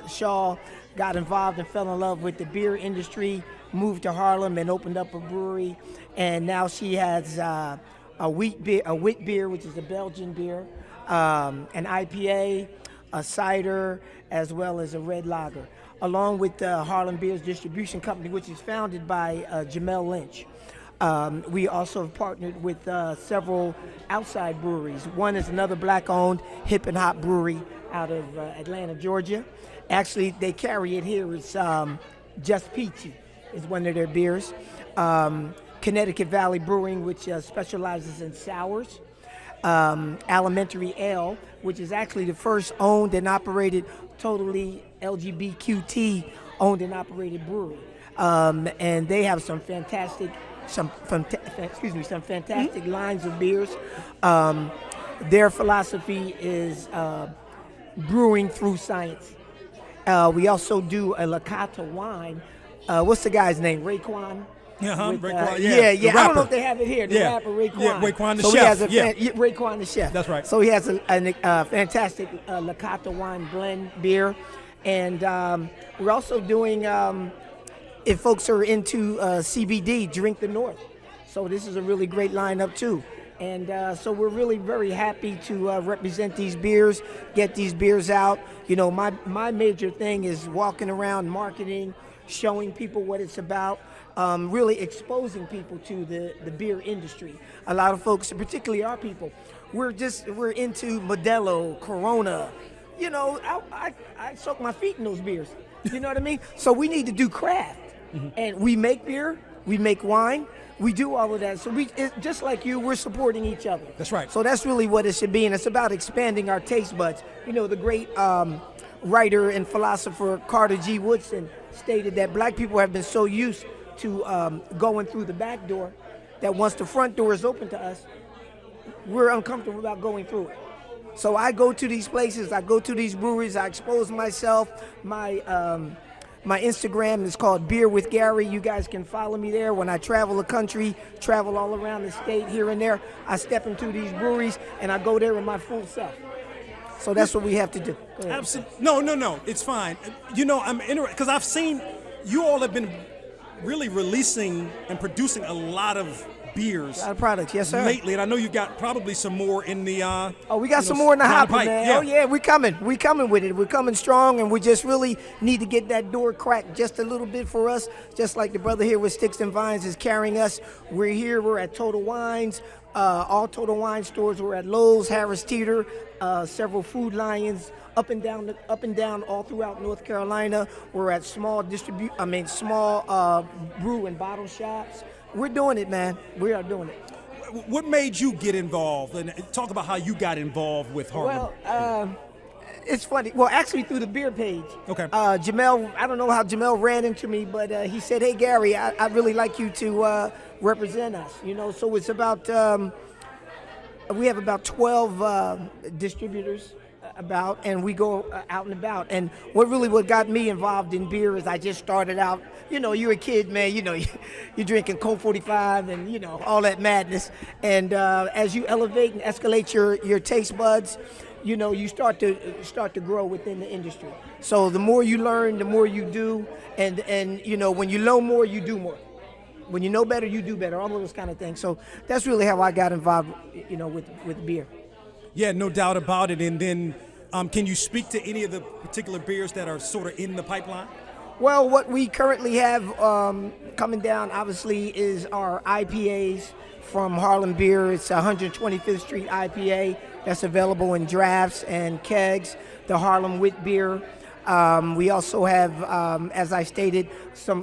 Shaw, got involved and fell in love with the beer industry, moved to Harlem and opened up a brewery, and now she has a wheat beer, which is a Belgian beer, an IPA, a cider, as well as a red lager, along with Harlem Beer's Distribution Company, which is founded by Jamel Lynch. We also have partnered with several outside breweries. One is another black-owned hip and hop brewery out of Atlanta, Georgia. Actually, they carry it here. It's Just Peachy is one of their beers. Connecticut Valley Brewing, which specializes in sours. Alimentary Ale, which is actually the first owned and operated totally LGBTQ owned and operated brewery. And they have some fantastic lines of beers. Their philosophy is brewing through science. We also do a Lakata wine. What's the guy's name? Raekwon? Raekwon, yeah. I don't know if they have it here. The rapper Raekwon. Yeah, Raekwon the so chef. Raekwon the chef. That's right. So he has a fantastic Lakata wine blend beer. And we're also doing, if folks are into CBD, Drink the North. So this is a really great lineup too. And so we're really very happy to represent these beers, get these beers out. You know, my major thing is walking around marketing, showing people what it's about, really exposing people to the beer industry. A lot of folks, particularly our people, we're into Modelo, Corona. You know, I soak my feet in those beers. You know what I mean? So we need to do craft. And we make beer, we make wine, we do all of that. So just like you, we're supporting each other. That's right. So that's really what it should be, and it's about expanding our taste buds. You know, the great writer and philosopher Carter G. Woodson stated that black people have been so used to going through the back door that once the front door is open to us, we're uncomfortable about going through it. So I go to these places, I go to these breweries, I expose myself. My Instagram is called Beer with Gary. You guys can follow me there. When I travel the country, travel all around the state here and there, I step into these breweries and I go there in my full self. So that's what we have to do. Absolutely. No. It's fine. You know, I'm interested because I've seen you all have been really releasing and producing a lot of beers. A lot of products, yes, sir. Lately, and I know you got probably some more in the. We got some more in the hopper, man. Yeah. Oh yeah, we're coming with it. We're coming strong, and we just really need to get that door cracked just a little bit for us. Just like the brother here with Sticks and Vines is carrying us. We're here. We're at Total Wines. All Total Wine stores. We're at Lowe's, Harris Teeter, several Food Lions, up and down all throughout North Carolina. We're at small brew and bottle shops. We're doing it, man. We are doing it. What made you get involved? And talk about how you got involved with Harlem. Well, it's funny. Well, actually through the beer page. Okay. Jamel, I don't know how Jamel ran into me, but he said, "Hey, Gary, I'd really like you to represent us." You know, so it's about we have about 12 distributors and we go out and about. And what got me involved in beer is I just started out. You know, you're a kid, man. You know, you're drinking Colt 45 and, you know, all that madness. And as you elevate and escalate your taste buds, you know, you start to grow within the industry. So the more you learn, the more you do. And you know, when you know more, you do more. When you know better, you do better. All of those kind of things. So that's really how I got involved, you know, with beer. Yeah, no doubt about it. And then can you speak to any of the particular beers that are sort of in the pipeline? Well, what we currently have coming down, obviously, is our IPAs from Harlem Beer. It's 125th Street IPA that's available in drafts and kegs, the Harlem Wit Beer. We also have, as I stated,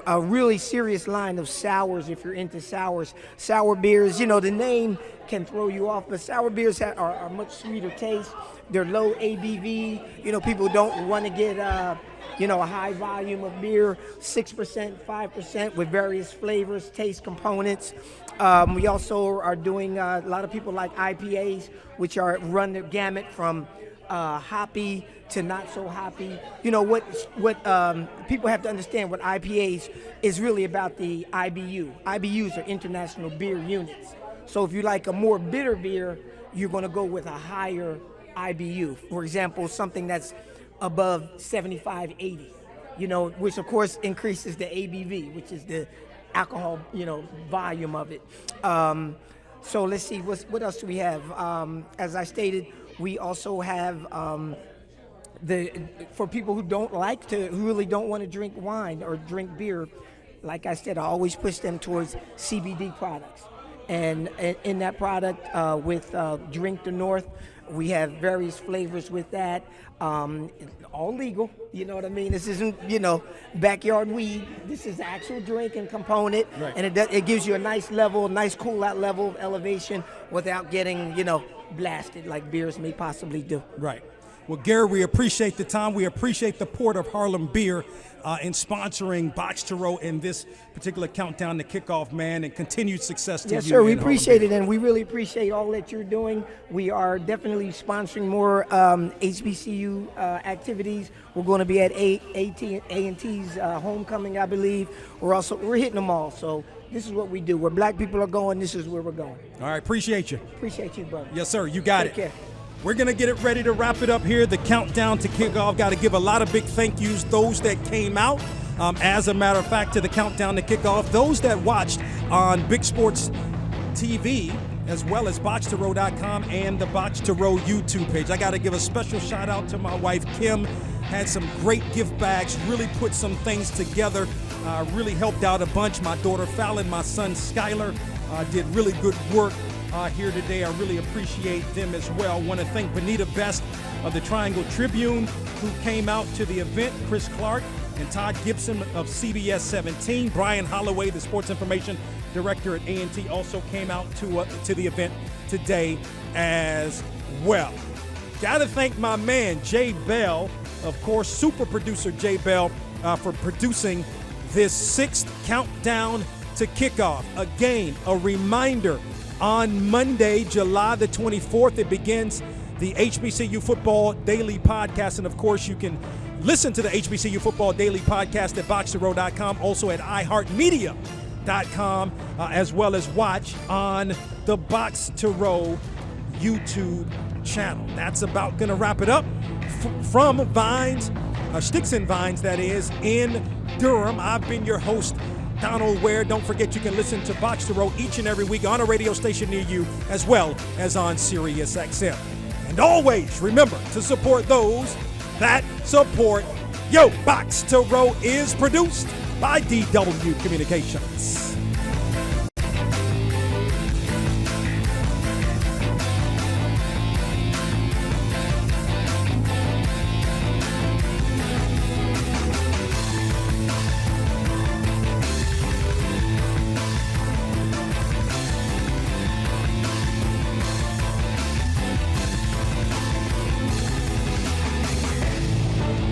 a really serious line of sours if you're into sours. Sour beers, you know, the name can throw you off, but sour beers are much sweeter taste. They're low ABV. You know, people don't want to get a high volume of beer, 6%, 5% with various flavors, taste components. We also are doing, a lot of people like IPAs, which run the gamut from hoppy to not so hoppy. You know, what people have to understand what IPAs is really about the IBU. IBUs are International Beer Units. So if you like a more bitter beer, you're going to go with a higher IBU. For example, something that's above 75, 80, you know, which of course increases the ABV, which is the alcohol, you know, volume of it. So let's see, what else do we have? As I stated, we also have for people who really don't want to drink wine or drink beer, like I said, I always push them towards CBD products. And in that product, with Drink the North, we have various flavors with that, all legal, you know what I mean? This isn't, you know, backyard weed. This is actual drinking component, right. And it gives you a nice cool out level of elevation without getting, you know, blasted like beers may possibly do. Right. Well, Gary, we appreciate the time. We appreciate the Port of Harlem Beer in sponsoring Box to Row in this particular countdown to kickoff, man, and continued success to you. Yes, sir. We appreciate it, and we really appreciate all that you're doing. We are definitely sponsoring more HBCU activities. We're going to be at A&T's homecoming, I believe. We're hitting them all. So this is what we do. Where black people are going, this is where we're going. All right. Appreciate you. Appreciate you, brother. Yes, sir. You got Take care. We're going to get it ready to wrap it up here. The countdown to kickoff. Got to give a lot of big thank yous, those that came out. As a matter of fact, to the countdown to kickoff, those that watched on Big Sports TV, as well as boxtorow.com and the Box to Row YouTube page. I got to give a special shout out to my wife, Kim. Had some great gift bags, really put some things together, really helped out a bunch. My daughter, Fallon, my son, Skylar, did really good work here today. I really appreciate them as well. I want to thank Benita Best of the Triangle Tribune, who came out to the event, Chris Clark and Todd Gibson of CBS 17. Brian Holloway, the sports information director at A&T, also came out to the event today as well. Got to thank my man, Jay Bell, of course, super producer Jay Bell for producing this 6th countdown to kickoff. Again, a reminder, on Monday, July the 24th, it begins the HBCU Football Daily Podcast. And, of course, you can listen to the HBCU Football Daily Podcast at boxtorow.com, also at iHeartMedia.com, as well as watch on the Box to Row YouTube channel. That's about going to wrap it up from Vines, Sticks and Vines, that is, in Durham. I've been your host, Donald Ware. Don't forget you can listen to Box to Row each and every week on a radio station near you, as well as on Sirius XM. And always remember to support those that support you. Box to Row is produced by DW Communications.